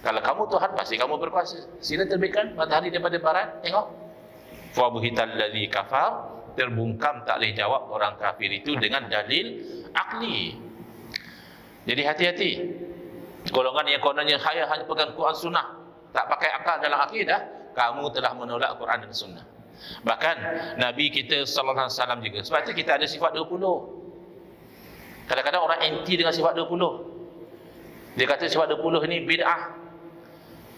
[SPEAKER 1] Kalau kamu Tuhan, pasti kamu berkuasa. Sila terbitkan matahari daripada barat. Tengok. Fa buhital ladzi kafar. Terbungkam tak boleh jawab orang kafir itu dengan dalil akli. Jadi hati-hati. Golongan yang kononnya hanya pegang Quran Sunnah, tak pakai akal dalam akidah, kamu telah menolak Quran dan Sunnah. Bahkan Nabi kita sallallahu alaihi wasallam juga. Sebab itu kita ada sifat 20. Kadang-kadang orang anti dengan sifat 20. Dia kata sifat 20 ini bid'ah.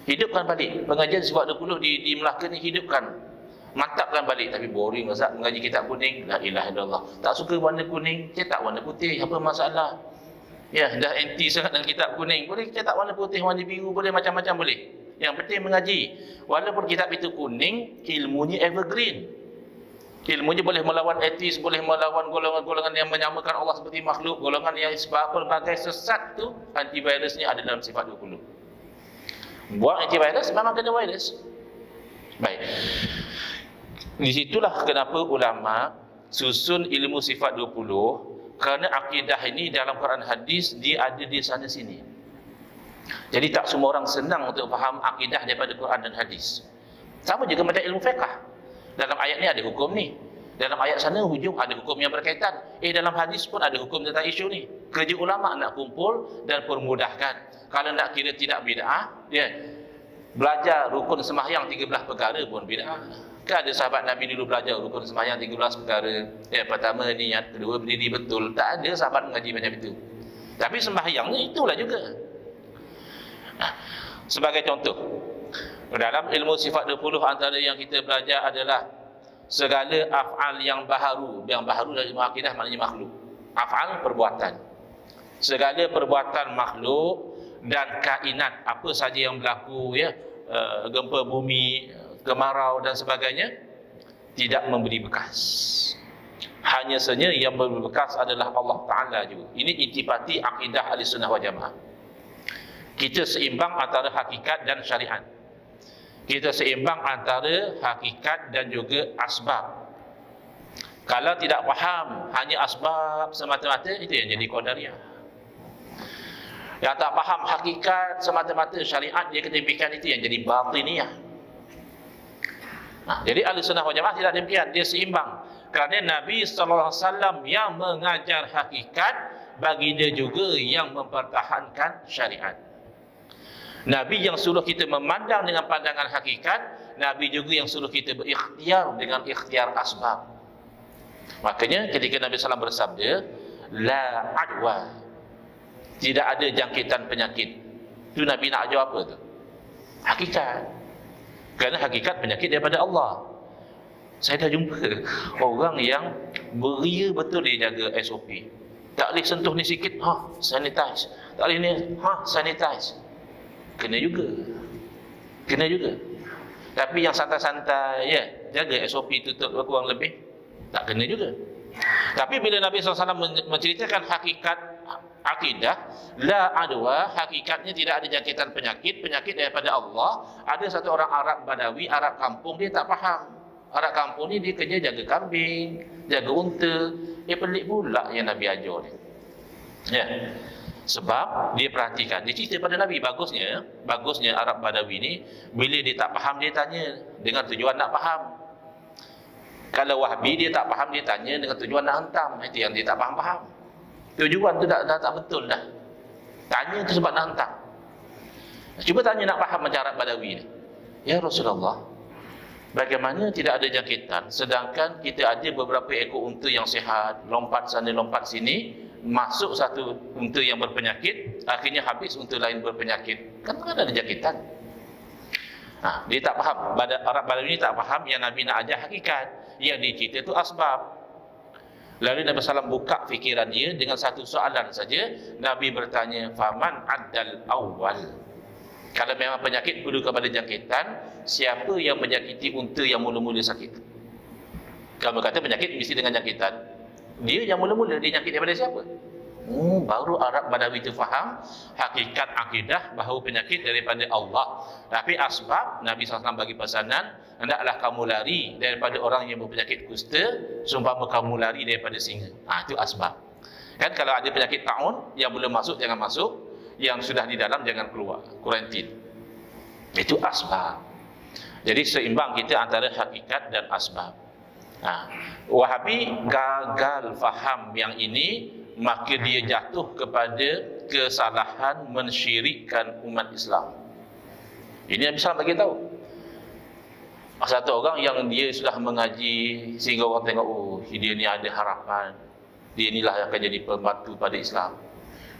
[SPEAKER 1] Hidupkan balik pengajian sifat 20 di Melaka ni, hidupkan. Mantapkan balik. Tapi boring Ustaz mengaji kitab kuning. La ilaha illallah. Tak suka warna kuning, cetak warna putih. Apa masalah? Ya, dah anti sangat dengan kitab kuning. Boleh cetak warna putih, warna biru, boleh macam-macam boleh. Yang penting mengaji. Walaupun kitab itu kuning, ilmunya evergreen. Ilmunya boleh melawan etis, boleh melawan golongan-golongan yang menyamakan Allah seperti makhluk, golongan yang berbagai sesat tu, antivirusnya ada dalam sifat 20. Buat antivirus memang kena virus. Baik. Di situlah kenapa ulama susun ilmu sifat 20, kerana akidah ini dalam Quran hadis dia ada di sana sini. Jadi tak semua orang senang untuk faham akidah daripada Quran dan hadis. Sama juga macam ilmu fiqh. Dalam ayat ni ada hukum ni, dalam ayat sana hujung ada hukum yang berkaitan. Dalam hadis pun ada hukum tentang isu ni. Kerja ulama nak kumpul dan permudahkan. Kalau nak kira tidak bid'ah, belajar rukun sembahyang 13 perkara pun bid'ah. Kan ada sahabat Nabi dulu belajar rukun sembahyang 13 perkara. Pertama niat, kedua berdiri betul. Tak ada sahabat mengaji macam itu. Tapi sembahyang ni itulah juga. Sebagai contoh, dalam ilmu sifat 20 antara yang kita belajar adalah segala af'al yang baharu. Yang baharu dari ilmu akidah maknanya makhluk. Af'al perbuatan. Segala perbuatan makhluk dan kainat, apa saja yang berlaku, gempa bumi, kemarau dan sebagainya, tidak memberi bekas. Hanya saja yang memberi bekas adalah Allah Ta'ala juga. Ini intipati akidah Ahlussunnah wal Jamaah. Kita seimbang antara hakikat dan syariat. Kita seimbang antara hakikat dan juga asbab. Kalau tidak faham hanya asbab semata-mata, itu yang jadi qadariyah. Yang tak faham hakikat semata-mata syariat dia ketimpikan, itu yang jadi batiniyah. Jadi Ahlussunnah wal Jamaah tidak demikian, dia seimbang. Kerana Nabi SAW yang mengajar hakikat, bagi dia juga yang mempertahankan syariat. Nabi yang suruh kita memandang dengan pandangan hakikat, Nabi juga yang suruh kita berikhtiar dengan ikhtiar asbab. Makanya ketika Nabi SAW bersabda, la adwa, tidak ada jangkitan penyakit. Itu Nabi nak ajar apa tu? Hakikat. Kerana hakikat penyakit daripada Allah. Saya dah jumpa orang yang beria betul dia jaga SOP. Tak boleh sentuh ni sikit, sanitize. Tak boleh ni, sanitize. Kena juga. Kena juga. Tapi yang santai-santai, jaga SOP tutup kurang lebih, tak kena juga. Tapi bila Nabi SAW menceritakan hakikat akidah, la adwa, hakikatnya tidak ada jangkitan penyakit, penyakit daripada Allah. Ada satu orang Arab Badawi, Arab kampung, dia tak faham. Arab kampung ni dia kerja jaga kambing, jaga unta. Pelik pula yang Nabi ajar dia. Sebab dia perhatikan, dia cerita pada Nabi. Bagusnya Arab Badawi ni, bila dia tak faham, dia tanya dengan tujuan nak faham. Kalau Wahbi dia tak faham, dia tanya dengan tujuan nak hentam. Itu yang dia tak faham-faham. Tujuan tu dah tak betul dah. Tanya tu sebab nak hentam. Cuba tanya nak faham macam Arab Badawi ni. Ya Rasulullah, Bagaimana tidak ada jangkitan sedangkan kita ada beberapa ekor unta yang sihat, lompat sana lompat sini, masuk satu unta yang berpenyakit, akhirnya habis unta lain berpenyakit. Kan ada jangkitan. Dia tak faham. Arab Badawi ni tak faham yang Nabi nak ajar hakikat. Yang dicerita itu asbab. Lalu Nabi SAW buka fikiran dia dengan satu soalan saja. Nabi bertanya, faman addal awal. Kalau memang penyakit perlu kepada jangkitan, siapa yang menyakiti unta yang mula-mula sakit? Kalau kata penyakit mesti dengan jangkitan, dia yang mula-mula, dia jangkit daripada siapa? Baru Arab Badawi itu faham hakikat akidah bahawa penyakit daripada Allah. Tapi asbab, Nabi SAW bagi pesanan, hendaklah kamu lari daripada orang yang berpenyakit kusta, seumpama kamu lari daripada singa. Itu asbab. Kan kalau ada penyakit taun yang belum masuk, jangan masuk. Yang sudah di dalam jangan keluar, kuarantin. Itu asbab. Jadi seimbang kita antara hakikat dan asbab. Wahabi gagal faham yang ini, maka dia jatuh kepada kesalahan mensyirikkan umat Islam. Ini Nabi SAW bagi tahu. Satu orang yang dia sudah mengaji sehingga orang tengok, dia ni ada harapan, dia inilah yang akan jadi pembantu pada Islam.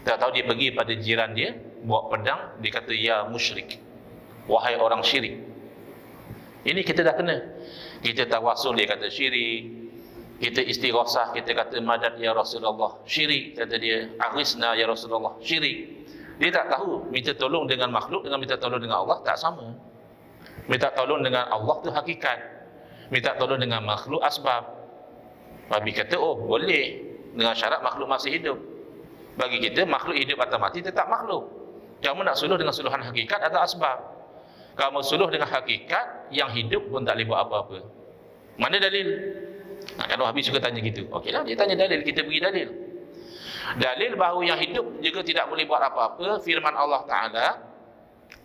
[SPEAKER 1] Tak tahu dia pergi pada jiran dia, bawa pedang, dia kata, ya musyrik, wahai orang syirik. Ini kita dah kena. Kita tawasul, dia kata syirik. Kita istighasah, kita kata madad ya Rasulullah, syirik. Kata dia, aghisna ya Rasulullah, syirik. Dia tak tahu minta tolong dengan makhluk dengan minta tolong dengan Allah tak sama. Minta tolong dengan Allah tu hakikat, minta tolong dengan makhluk asbab. Nabi kata, boleh, dengan syarat makhluk masih hidup. Bagi kita, makhluk hidup atau mati tetap makhluk. Kamu nak suluh dengan suluhan hakikat atau asbab? Kamu suluh dengan hakikat, yang hidup pun tak boleh buat apa-apa. Mana dalil? Kan Wahabi suka tanya gitu. Okeylah, dia tanya dalil, kita beri dalil. Dalil bahawa yang hidup juga tidak boleh buat apa-apa. Firman Allah Ta'ala,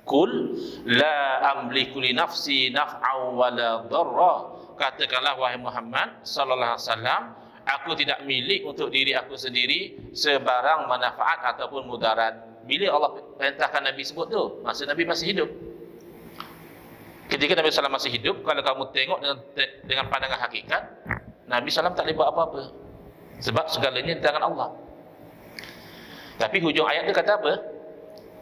[SPEAKER 1] Qul la amliku li nafsi naf'an wa la dharra. Katakanlah wahai Muhammad sallallahu alaihi wasallam, aku tidak milik untuk diri aku sendiri sebarang manfaat ataupun mudarat. Bila Allah perintahkan Nabi sebut tu, masa Nabi masih hidup. Ketika Nabi SAW masih hidup, kalau kamu tengok dengan pandangan hakikat, Nabi SAW tak boleh buat apa-apa. Sebab segalanya di tangan Allah. Tapi hujung ayat dia kata apa?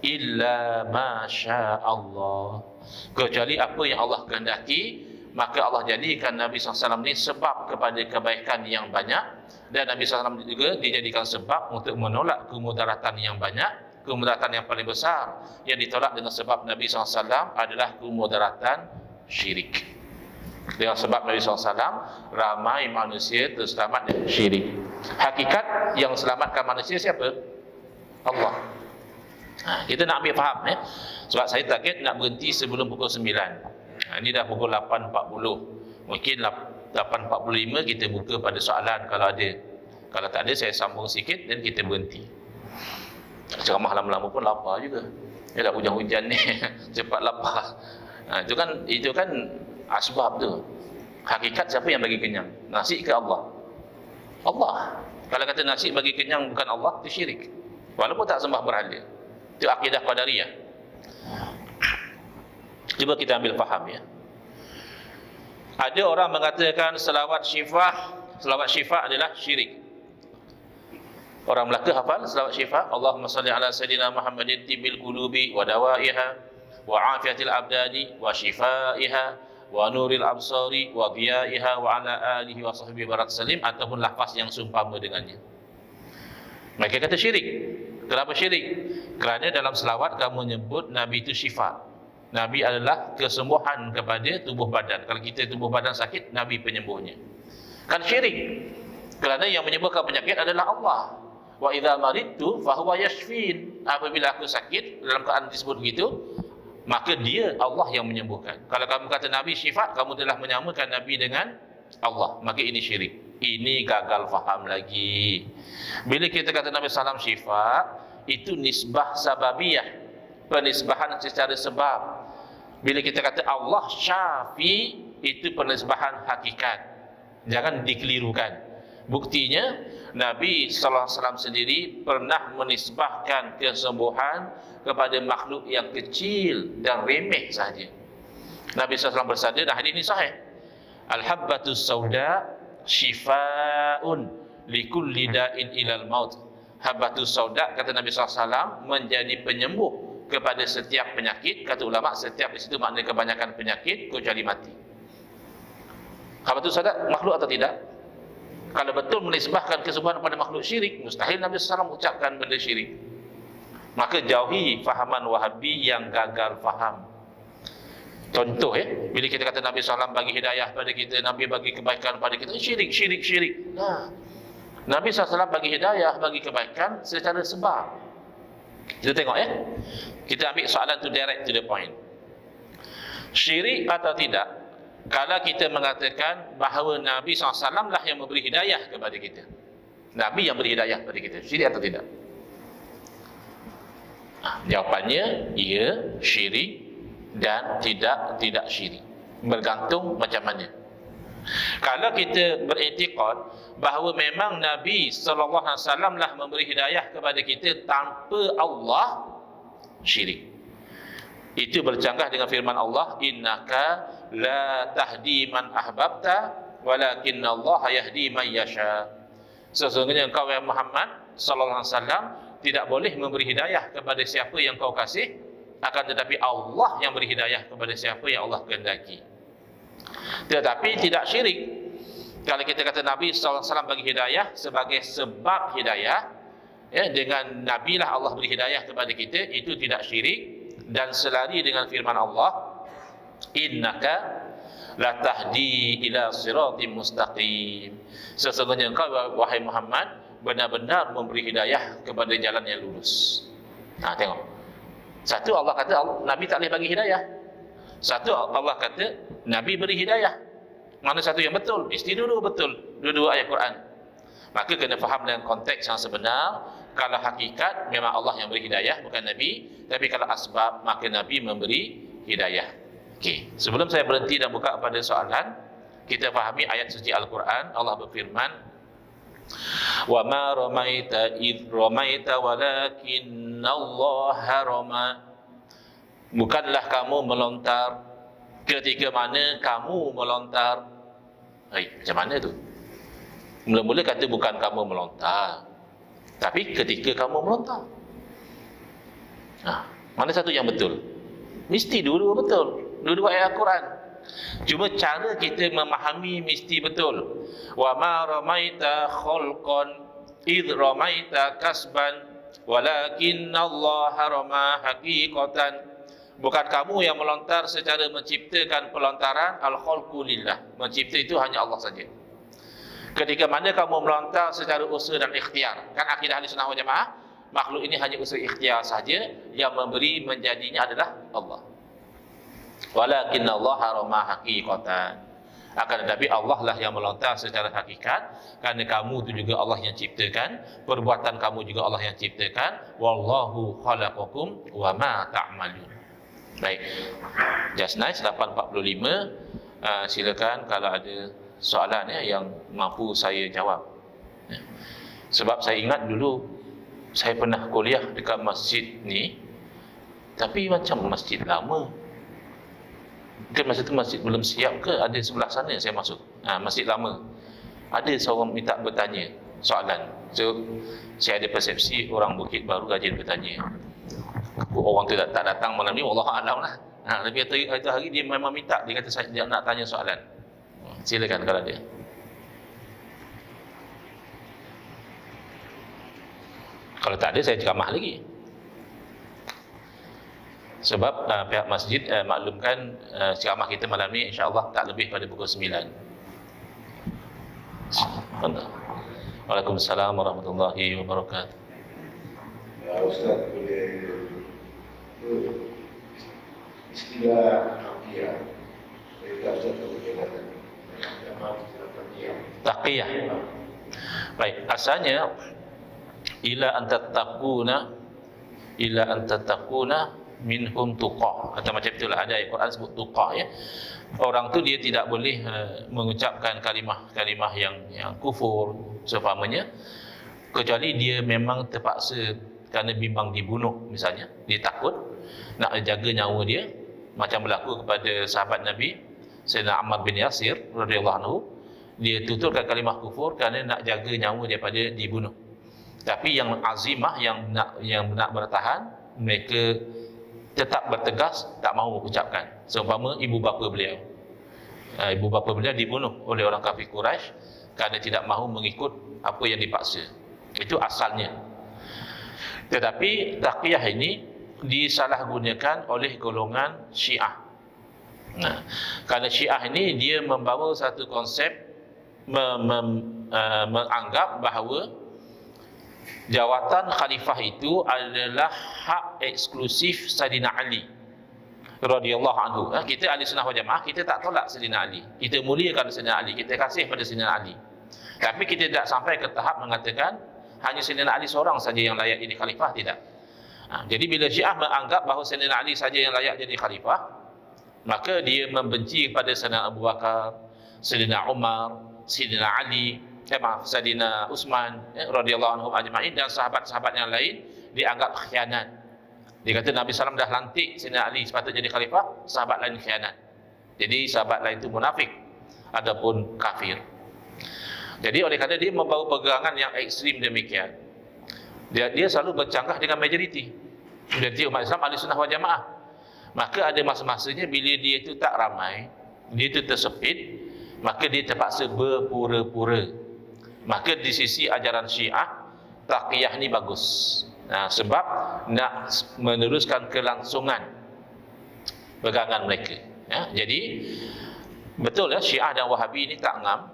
[SPEAKER 1] Illa masya Allah. Kecuali apa yang Allah kehendaki, maka Allah jadikan Nabi SAW ni sebab kepada kebaikan yang banyak. Dan Nabi SAW juga dijadikan sebab untuk menolak kemudaratan yang banyak. Kemudaratan yang paling besar yang ditolak dengan sebab Nabi SAW adalah kemudaratan syirik. Dengan sebab Nabi SAW, ramai manusia terselamat dari syirik. Hakikat yang selamatkan manusia siapa? Allah. Kita nak ambil faham sebab saya target nak berhenti sebelum pukul 9. Ini dah pukul 8.40. Mungkin 8.45 kita buka pada soalan kalau ada. Kalau tak ada, saya sambung sikit dan kita berhenti. Ceramah lama-lama pun lapar juga. Ya dah hujan-hujan ni cepat lapar. Itu kan asbab tu. Hakikat siapa yang bagi kenyang? Nasi ke Allah? Allah. Kalau kata nasi bagi kenyang bukan Allah, itu syirik. Walaupun tak sembah berhala. Itu akidah qadariyah. Cuba kita ambil faham ya. Ada orang mengatakan selawat syifa adalah syirik. Orang Melaka hafal selawat syifa, Allahumma salli ala sayyidina Muhammadin tibil qulubi wa dawaiha wa afiatil abdani wa shifaiha wa nuril absari wa dhiyaiha wa ala alihi wa sahbihi barak salim, ataupun lafaz yang seumpama dengannya. Mereka kata syirik. Kenapa syirik? Kerana dalam selawat kamu menyebut Nabi itu syifa. Nabi adalah kesembuhan kepada tubuh badan. Kalau kita tubuh badan sakit, Nabi penyembuhnya. Kan syirik. Kerana yang menyembuhkan penyakit adalah Allah. Wa idza maridtu fa huwa yashfin. Apabila aku sakit, dalam keadaan disebut begitu, maka dia Allah yang menyembuhkan. Kalau kamu kata Nabi syifa, kamu telah menyamakan Nabi dengan Allah. Maka ini syirik. Ini gagal faham lagi. Bila kita kata Nabi SAW syifa, itu nisbah sababiyah, penisbahan secara sebab. Bila kita kata Allah syafi, itu penisbahan hakikat. Jangan dikelirukan. Buktinya Nabi SAW sendiri pernah menisbahkan kesembuhan kepada makhluk yang kecil dan remeh sahaja. Nabi SAW bersabda, dan hadis ini sahih, al-habbatus sauda shifaun likulli da'in ilal maut. Habbatus sauda, kata Nabi SAW, menjadi penyembuh kepada setiap penyakit. Kata ulama, setiap di situ maknanya kebanyakan penyakit kecuali mati. Habbatus sauda makhluk atau tidak? Kalau betul menisbahkan kesembuhan pada makhluk syirik, mustahil Nabi SAW ucapkan benda syirik. Maka jauhi fahaman Wahabi yang gagal faham. Contoh bila kita kata Nabi SAW bagi hidayah pada kita, Nabi bagi kebaikan pada kita, syirik. Nah, Nabi SAW bagi hidayah, bagi kebaikan secara sebab. Kita tengok kita ambil soalan tu direct to the point. Syirik atau tidak, kalau kita mengatakan bahawa Nabi SAW lah yang memberi hidayah kepada kita, Nabi yang beri hidayah kepada kita, syirik atau tidak? Jawapannya, ya, syirik dan tidak syirik. Bergantung macam mana. Kalau kita beriktikad bahawa memang Nabi SAW lah memberi hidayah kepada kita tanpa Allah, syirik. Itu bercanggah dengan firman Allah, innaka la tahdi man ahbabta walakinna Allah yahdi man yasha. Sesungguhnya engkau ya Muhammad SAW tidak boleh memberi hidayah kepada siapa yang kau kasih, akan tetapi Allah yang beri hidayah kepada siapa yang Allah kehendaki. Tetapi tidak syirik. Kalau kita kata Nabi SAW bagi hidayah sebagai sebab hidayah, dengan Nabi lah Allah beri hidayah kepada kita, itu tidak syirik dan selari dengan firman Allah, innaka la tahdi ila siratim mustaqim. Sesungguhnya engkau wahai Muhammad benar-benar memberi hidayah kepada jalan yang lurus. Tengok. Satu Allah kata Nabi tak boleh bagi hidayah. Satu Allah kata Nabi beri hidayah. Mana satu yang betul? Mesti dua-dua betul. Dua-dua ayat Quran. Maka kena faham dengan konteks yang sebenar. Kalau hakikat memang Allah yang beri hidayah, bukan Nabi. Tapi kalau asbab, maka Nabi memberi hidayah. Okey, sebelum saya berhenti dan buka pada soalan, kita fahami ayat suci Al-Quran. Allah berfirman, wa ma ramaita id ramaita walakinna Allaha rama. Bukanlah kamu melontar ketika mana kamu melontar. Macam mana tu? Mula-mula kata bukan kamu melontar, tapi ketika kamu melontar. Mana satu yang betul? Mesti dua-dua betul. Dua-dua ayat Al-Quran. Cuma cara kita memahami mesti betul. Wa ma ramaita khalqan id ramaita kasban walakinna Allaha rama haqiqatan. Bukan kamu yang melontar secara menciptakan pelontaran, al-khalqu lillah. Mencipta itu hanya Allah saja. Ketika mana kamu melontar secara usaha dan ikhtiar, kan akidah Ahli Sunnah wal Jamaah, makhluk ini hanya usaha ikhtiar saja, yang memberi menjadinya adalah Allah. Walakinna Allaha rama haqiqatan. Akan tetapi Allah lah yang melontar secara hakikat, kerana kamu itu juga Allah yang ciptakan, perbuatan kamu juga Allah yang ciptakan. Wallahu khalaqakum wa ma ta'malun. Baik, just nice 8.45. Silakan kalau ada soalan yang mampu saya jawab. Sebab saya ingat dulu saya pernah kuliah dekat masjid ni, tapi macam masjid lama. Mungkin masa tu masjid belum siap ke, ada sebelah sana saya masuk, masjid lama. Ada seorang minta bertanya soalan. So saya ada persepsi orang Bukit Baru rajin bertanya. Orang tu tak datang malam ni, wallahu a'lam lah. Tapi itu hari dia memang minta, dia kata dia nak tanya soalan. Silakan kalau ada. Kalau tak ada, saya ceramah lagi. Sebab pihak masjid maklumkan ceramah kita malam ni insya-Allah tak lebih pada pukul 9. Waalaikumsalam warahmatullahi wabarakatuh.
[SPEAKER 2] Ya Ustaz, boleh istilah taqiyah. Kita Ustaz boleh katakan
[SPEAKER 1] taqiyah. Baik, asalnya ila anta taquna minhum tuqah. Kata macam itulah, ada ayat Quran sebut tuqah ya. Orang tu dia tidak boleh mengucapkan kalimah yang kufur seumpamanya, kecuali dia memang terpaksa kerana bimbang dibunuh misalnya, dia takut nak jaga nyawa dia, macam berlaku kepada sahabat Nabi Sayyidina Ammar bin Yasir radhiyallahu anhu. Dia tuturkan kalimah kufur kerana nak jaga nyawa daripada dibunuh. Tapi yang azimah, yang nak bertahan, mereka tetap bertegas tak mahu mengucapkan. Seumpama ibu bapa beliau. Ibu bapa beliau dibunuh oleh orang kafir Quraisy kerana tidak mahu mengikut apa yang dipaksa. Itu asalnya. Tetapi taqiyah ini disalahgunakan oleh golongan Syiah. Kerana Syiah ini dia membawa satu konsep menganggap bahawa jawatan khalifah itu adalah hak eksklusif Saidina Ali radhiyallahu anhu. Kita ahli sunnah wal jamaah, kita tak tolak Saidina Ali, kita muliakan Saidina Ali, kita kasih pada Saidina Ali. Tapi kita tidak sampai ke tahap mengatakan hanya Saidina Ali seorang saja yang layak jadi khalifah, tidak. Jadi bila Syiah menganggap bahawa Saidina Ali saja yang layak jadi khalifah, maka dia membenci pada Saidina Abu Bakar, Saidina Umar, Saidina Ali, Saidina Utsman radhiyallahu anhum ajma'in, dan sahabat-sahabat yang lain dianggap khianat. Dia kata Nabi SAW dah lantik Saidina Ali sepatutnya jadi khalifah, sahabat lain khianat. Jadi sahabat lain itu munafik ataupun kafir. Jadi oleh kerana dia membawa pegangan yang ekstrim demikian, dia selalu bercanggah dengan majoriti. Majoriti umat Islam ahli sunnah wal jamaah. Maka ada masa-masanya bila dia itu tak ramai, dia itu tersepit, maka dia terpaksa berpura-pura. Maka di sisi ajaran Syiah, taqiyah ni bagus. Sebab nak meneruskan kelangsungan pegangan mereka. Jadi betul Syiah dan Wahabi ni tak ngam,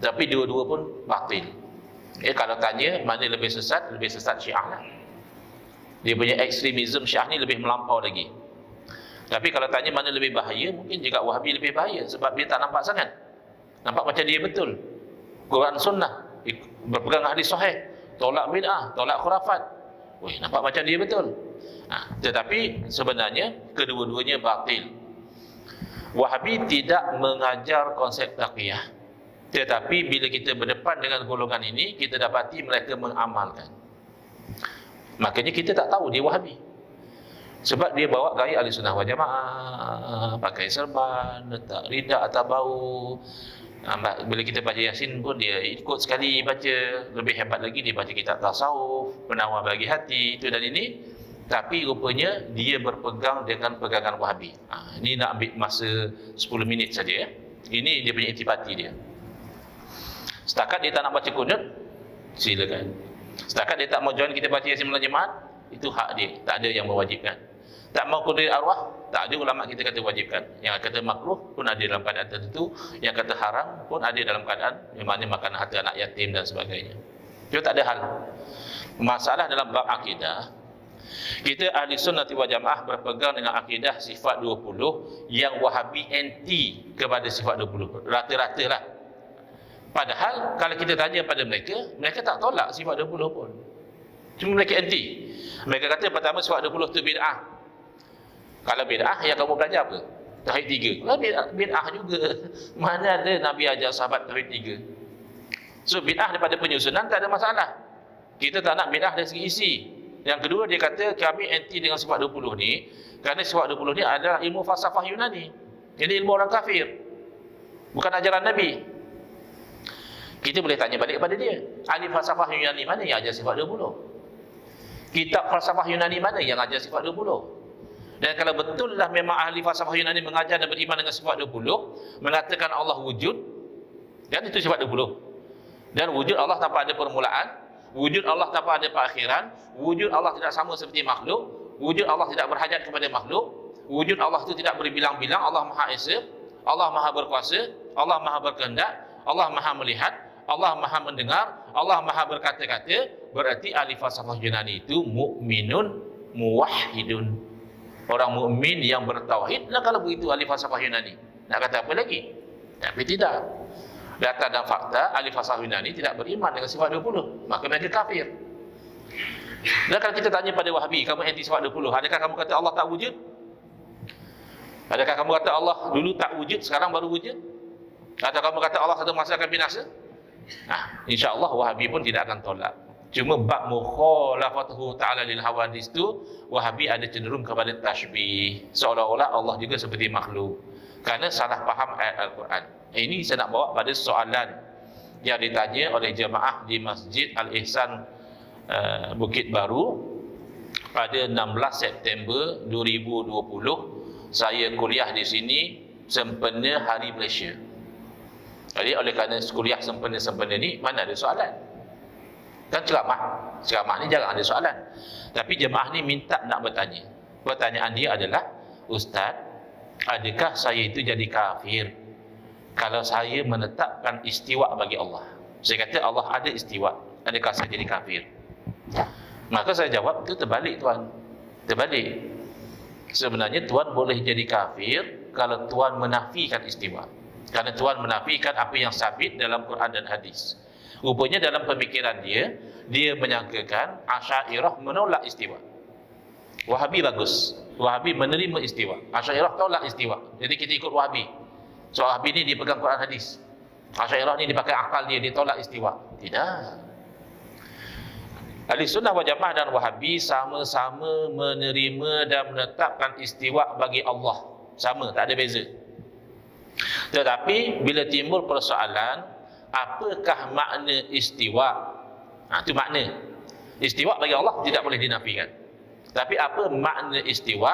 [SPEAKER 1] tapi dua-dua pun batil. Kalau tanya mana lebih sesat Syiah lah. Dia punya ekstremisme Syiah ni lebih melampau lagi. Tapi kalau tanya mana lebih bahaya, mungkin juga Wahabi lebih bahaya, sebab dia tak nampak sangat. Nampak macam dia betul. Quran Sunnah, berpegang hadis sahih, tolak bid'ah, tolak khurafat. Nampak macam dia betul. Tetapi sebenarnya kedua-duanya batil. Wahabi tidak mengajar konsep taqiyah, tetapi bila kita berdepan dengan golongan ini, kita dapati mereka mengamalkan. Makanya kita tak tahu dia Wahabi, sebab dia bawa gaya ahli sunnah wal jamaah, pakai serban, letak ridak atas bau. Bila kita baca Yasin pun dia ikut sekali baca. Lebih hebat lagi dia baca kitab tasawuf, penawar bagi hati, itu dan ini. Tapi rupanya dia berpegang dengan pegangan Wahabi. Ini nak ambil masa 10 minit saja. Ini dia punya intipati dia. Setakat dia tak nak baca kunut, silakan. Setakat dia tak mau join kita baca Yasin malam Jumaat, itu hak dia, tak ada yang mewajibkan. Tak mau kunut arwah, tak ada ulama kita kata wajibkan. Yang kata makruh pun ada dalam keadaan tertentu, yang kata haram pun ada dalam keadaan memangnya makan harta anak yatim dan sebagainya. Itu tak ada hal. Masalah dalam bab akidah, kita ahli sunnah wal jamaah berpegang dengan akidah sifat 20, yang Wahabi anti kepada sifat 20, rata-rata lah. Padahal kalau kita tanya pada mereka, mereka tak tolak sifat 20 pun, cuma mereka anti. Mereka kata pertama sifat 20 itu bid'ah. Kalau bid'ah, yang kamu belajar apa? Tauhid 3. Kalau bid'ah juga, mana ada Nabi ajar sahabat tauhid 3. So bid'ah daripada penyusunan tak ada masalah. Kita tak nak bid'ah dari segi isi. Yang kedua, dia kata kami anti dengan sifat 20 ni kerana sifat 20 ni adalah ilmu falsafah Yunani. Jadi ilmu orang kafir, bukan ajaran Nabi. Kita boleh tanya balik kepada dia, ahli falsafah Yunani mana yang ajar sifat 20? Kitab falsafah Yunani mana yang ajar sifat 20? Dan kalau betullah memang ahli falsafah Yunani mengajar dan beriman dengan sifat 20, mengatakan Allah wujud, dan itu sifat 20. Dan wujud Allah tanpa ada permulaan, wujud Allah tanpa ada perakhiran, wujud Allah tidak sama seperti makhluk, wujud Allah tidak berhajat kepada makhluk, wujud Allah itu tidak berbilang-bilang, Allah Maha Esa, Allah Maha Berkuasa, Allah Maha Berkehendak, Allah Maha Melihat, Allah Maha Mendengar, Allah Maha Berkata-kata. Berarti ahli falsafah Yunani itu mukminun muwahhidun, orang mukmin yang bertauhid. Dan kalau begitu ahli falsafah Yunani nak kata apa lagi? Tapi tidak. Data dan fakta, ahli falsafah Yunani tidak beriman dengan sifat 20, maka mereka kafir. Dan kalau kita tanya pada Wahabi, kamu anti sifat 20, adakah kamu kata Allah tak wujud? Adakah kamu kata Allah dulu tak wujud, sekarang baru wujud? Atau kamu kata Allah satu masa akan binasa? InsyaAllah Wahabi pun tidak akan tolak. Cuma bab mukhalafatuhu ta'ala lil hawadis tu, Wahabi ada cenderung kepada tashbih, seolah-olah Allah juga seperti makhluk, kerana salah faham ayat Al-Quran. Ini saya nak bawa pada soalan yang ditanya oleh jemaah di Masjid Al-Ihsan Bukit Baru pada 16 September 2020. Saya kuliah di sini sempena Hari Malaysia. Jadi oleh kerana kuliah sempena-sempena ni, mana ada soalan? Kan ceramah ni jarang ada soalan. Tapi jemaah ni minta nak bertanya. Pertanyaan dia adalah, Ustaz, adakah saya itu jadi kafir kalau saya menetapkan istiwa bagi Allah? Saya kata Allah ada istiwa, adakah saya jadi kafir? Maka saya jawab, itu terbalik tuan. Terbalik. Sebenarnya tuan boleh jadi kafir kalau tuan menafikan istiwa. Kerana tuan menafikan apa yang sabit dalam Quran dan hadis. Rupanya dalam pemikiran dia menyangkakan Asy'ariyah menolak istiwa. Wahabi bagus. Wahabi menerima istiwa. Asy'ariyah tolak istiwa. Jadi kita ikut Wahabi. So Wahabi ni dia pegang Quran hadis. Asy'ariyah ni dia pakai akal dia tolak istiwa. Tidak. Ahli Sunnah wal Jamaah dan Wahabi sama-sama menerima dan menetapkan istiwa bagi Allah. Sama, tak ada beza. Tetapi bila timbul persoalan, apakah makna istiwa? Itu makna. Istiwa bagi Allah tidak boleh dinafikan. Tapi apa makna istiwa?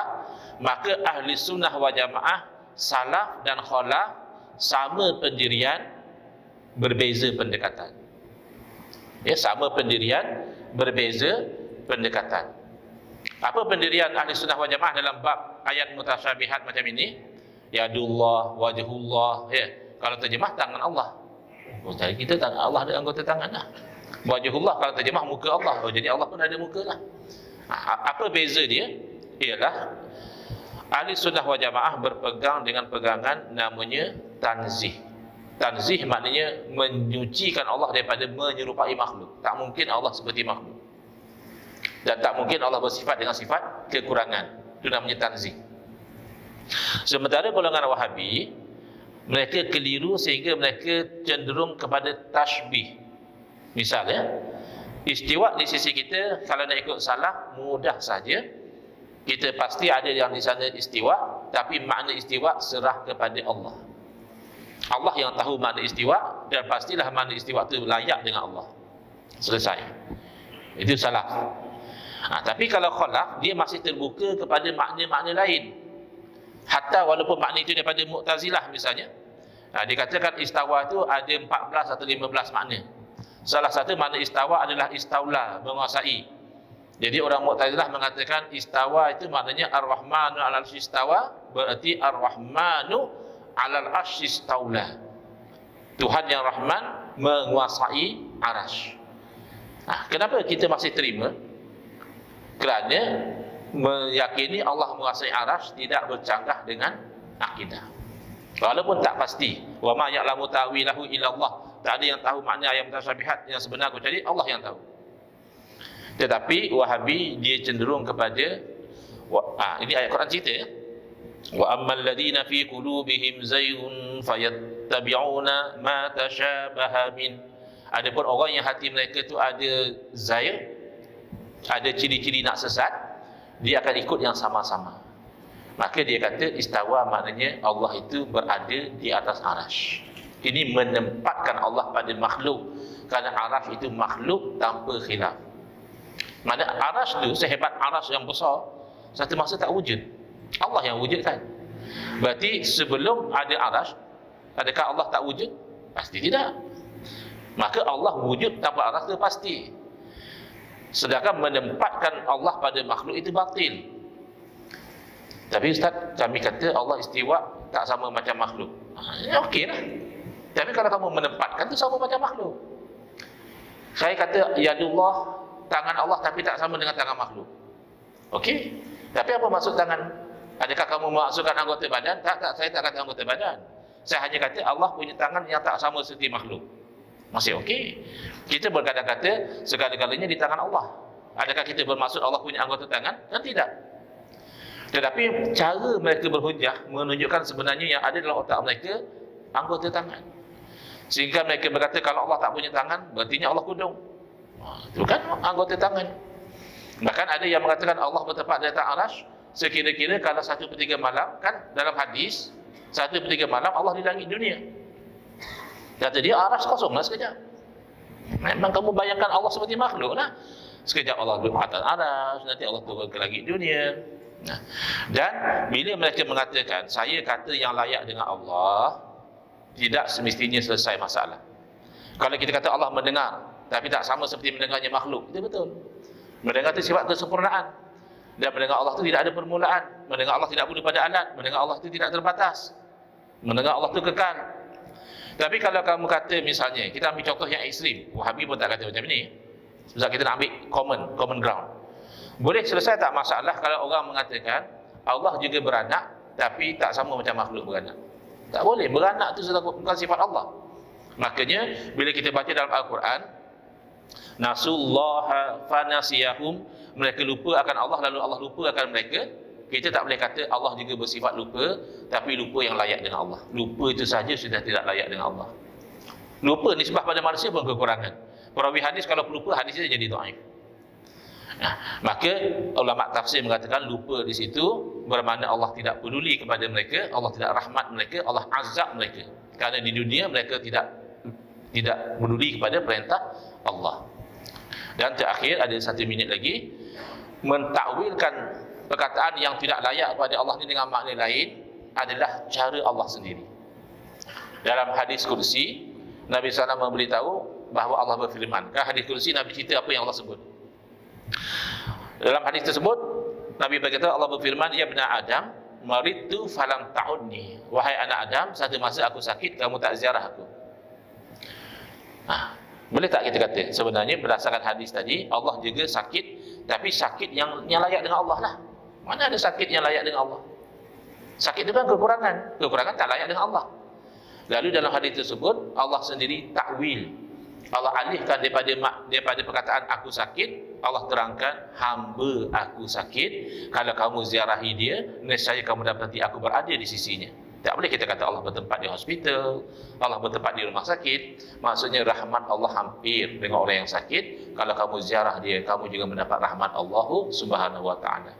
[SPEAKER 1] Maka Ahli Sunnah wal Jamaah, Salaf dan Khalaf sama pendirian, berbeza pendekatan. Ya, sama pendirian, berbeza pendekatan. Apa pendirian Ahli Sunnah wal Jamaah dalam bab ayat mutasyabihat macam ini? Yadullah, wajhullah. Ya, kalau terjemah tangan Allah. Oh, jadi kita tangan Allah ada anggota tangan lah. Wajhullah kalau terjemah muka Allah. Oh, jadi Allah pun ada muka lah. Apa beza dia? Ialah Ahli Sunnah wal Jamaah berpegang dengan pegangan namanya tanzih. Tanzih maknanya menyucikan Allah daripada menyerupai makhluk. Tak mungkin Allah seperti makhluk. Dan tak mungkin Allah bersifat dengan sifat kekurangan. Itu namanya tanzih. Sementara golongan Wahabi, mereka keliru sehingga mereka cenderung kepada tashbih. Misalnya, istiwa di sisi kita, kalau nak ikut salaf, mudah saja. Kita pasti ada yang di sana istiwa, tapi makna istiwa serah kepada Allah. Allah yang tahu makna istiwa, dan pastilah makna istiwa itu layak dengan Allah. Selesai. Itu salaf. Tapi kalau khalaf, dia masih terbuka kepada makna-makna lain. Hatta walaupun makna itu daripada Mu'tazilah misalnya. Dikatakan istawa itu ada 14 atau 15 makna. Salah satu makna istawa adalah istaula, menguasai. Jadi orang Mu'tazilah mengatakan istawa itu maknanya Ar-Rahmanu 'alal 'arsy istawa, berarti Ar-Rahmanu 'alal 'arsy istaula. Tuhan yang Rahman menguasai arasy. Kenapa kita masih terima? Kerana meyakini Allah menguasai arasy tidak bercanggah dengan akidah. Walaupun tak pasti. Wa ma ya'lamu ta'wilahu illa Allah. Tak ada yang tahu makna ayat mutasyabihat yang sebenar, kecuali Allah yang tahu. Tetapi Wahabi dia cenderung kepada ini ayat Quran cerita ya. Wa ammal ladina fi qulubihim zaygun fayattabi'una ma tashabaha min. Adapun orang yang hati mereka tu ada zayg, ada ciri-ciri nak sesat, dia akan ikut yang sama-sama. Maka dia kata istawa maknanya Allah itu berada di atas arasy. Ini menempatkan Allah pada makhluk, kerana arasy itu makhluk tanpa khilaf. Mana arasy itu sehebat arasy yang besar, satu masa tak wujud. Allah yang wujudkan. Berarti sebelum ada arasy, adakah Allah tak wujud? Pasti tidak. Maka Allah wujud tanpa arasy itu pasti. Sedangkan menempatkan Allah pada makhluk itu batil. Tapi Ustaz, kami kata Allah istiwa tak sama macam makhluk. Okey lah. Tapi kalau kamu menempatkan itu sama macam makhluk. Saya kata yadullah, tangan Allah, tapi tak sama dengan tangan makhluk. Okey. Tapi apa maksud tangan? Adakah kamu maksudkan anggota badan? Tak, saya tak kata anggota badan. Saya hanya kata Allah punya tangan yang tak sama seperti makhluk. Masih okey. Kita berkata kata segala-galanya di tangan Allah. Adakah kita bermaksud Allah punya anggota tangan? Dan tidak. Tetapi cara mereka berhujah menunjukkan sebenarnya yang ada dalam otak mereka anggota tangan. Sehingga mereka berkata kalau Allah tak punya tangan, berartinya Allah kudung. Itu kan anggota tangan. Bahkan ada yang mengatakan Allah bertempat di atas arasy sekira-kira kalau 1/3 malam, kan dalam hadis 1/3 malam Allah di langit dunia. Kata dia arasy kosonglah sekejap. Memang kamu bayangkan Allah seperti makhluk lah. Sekejap Allah duduk atas arasy, nanti Allah turun ke langit dunia. Nah, dan bila mereka mengatakan saya kata yang layak dengan Allah, tidak semestinya selesai masalah. Kalau kita kata Allah mendengar, tapi tak sama seperti mendengarnya makhluk, itu betul. Mendengar itu sifat kesempurnaan. Dan mendengar Allah itu tidak ada permulaan. Mendengar Allah tidak perlu pada alat. Mendengar Allah itu tidak terbatas. Mendengar Allah itu kekal. Tapi kalau kamu kata misalnya, kita ambil contoh yang ekstrim, Wahabi pun tak kata macam ni. Sebab kita nak ambil common ground. Boleh selesai tak masalah kalau orang mengatakan Allah juga beranak, tapi tak sama macam makhluk beranak? Tak boleh. Beranak itu bukan sifat Allah. Makanya bila kita baca dalam Al-Quran, nasullaha fanasiyahum, mereka lupa akan Allah lalu Allah lupa akan mereka. Kita tak boleh kata Allah juga bersifat lupa, tapi lupa yang layak dengan Allah. Lupa itu saja sudah tidak layak dengan Allah. Lupa nisbah pada manusia pun kekurangan. Perawi hadis kalau pelupa, hadisnya jadi dhaif. Nah, maka ulama tafsir mengatakan lupa di situ bermakna Allah tidak peduli kepada mereka, Allah tidak rahmat mereka, Allah azab mereka. Kerana di dunia mereka tidak peduli kepada perintah Allah. Dan terakhir ada 1 minit lagi, mentakwilkan perkataan yang tidak layak kepada Allah ini dengan makna lain adalah cara Allah sendiri. Dalam hadis kursi, Nabi SAW memberitahu bahawa Allah berfirman. Kan hadis kursi Nabi cerita apa yang Allah sebut. Dalam hadis tersebut Nabi berkata, Allah berfirman, ya bena Adam, maridtu falam ta'udni. Wahai anak Adam, satu masa aku sakit, kamu tak ziarah aku. Boleh tak kita kata sebenarnya berdasarkan hadis tadi Allah juga sakit, tapi sakit yang layak dengan Allah lah. Mana ada sakit yang layak dengan Allah? Sakit itu kan kekurangan tak layak dengan Allah. Lalu dalam hadis tersebut Allah sendiri takwil, Allah alihkan daripada perkataan aku sakit, Allah terangkan hamba aku sakit, kalau kamu ziarahi dia, nescaya kamu dapati aku berada di sisinya. Tak boleh kita kata Allah bertempat di hospital, Allah bertempat di rumah sakit. Maksudnya rahmat Allah hampir dengan orang yang sakit. Kalau kamu ziarah dia, kamu juga mendapat rahmat Allah Subhanahu wa ta'ala.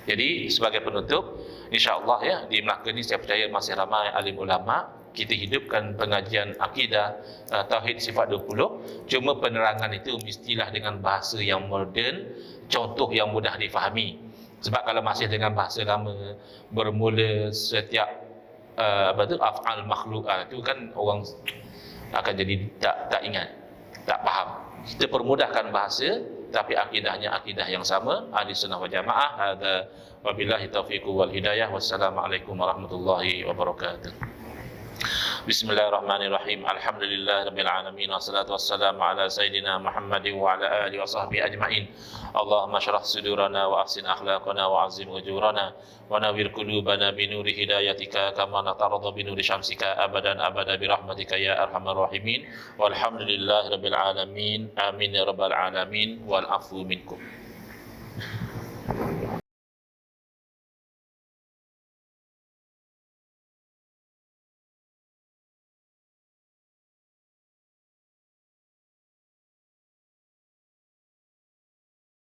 [SPEAKER 1] Jadi sebagai penutup, insya-Allah ya, di Melaka ini saya percaya masih ramai alim ulama. Kita hidupkan pengajian akidah Tauhid Sifat 20. Cuma penerangan itu mestilah dengan bahasa yang moden, contoh yang mudah difahami. Sebab kalau masih dengan bahasa lama, bermula setiap af'al makhluk, itu kan orang akan jadi tak ingat, tak faham. Kita permudahkan bahasa, tapi akidahnya akidah yang sama, ahli sunnah wal jamaah. Hadza wabillahi taufiq wal hidayah. Wassalamualaikum warahmatullahi wabarakatuh. Bismillahirrahmanirrahim. Alhamdulillahirabbil alamin, wassalatu wassalamu ala sayidina Muhammadin wa ala alihi wa sahbihi ajmain. Allahumma shrah sudurana wa ahsin akhlaqana wa azim ujurana wa nawwir qulubana bi nuri hidayatika kama natarada bi nuri syamsika abadan abada bi rahmatika ya arhamar rahimin. Walhamdulillahirabbil alamin. Amin ya rabbal alamin. Wal afu minkum.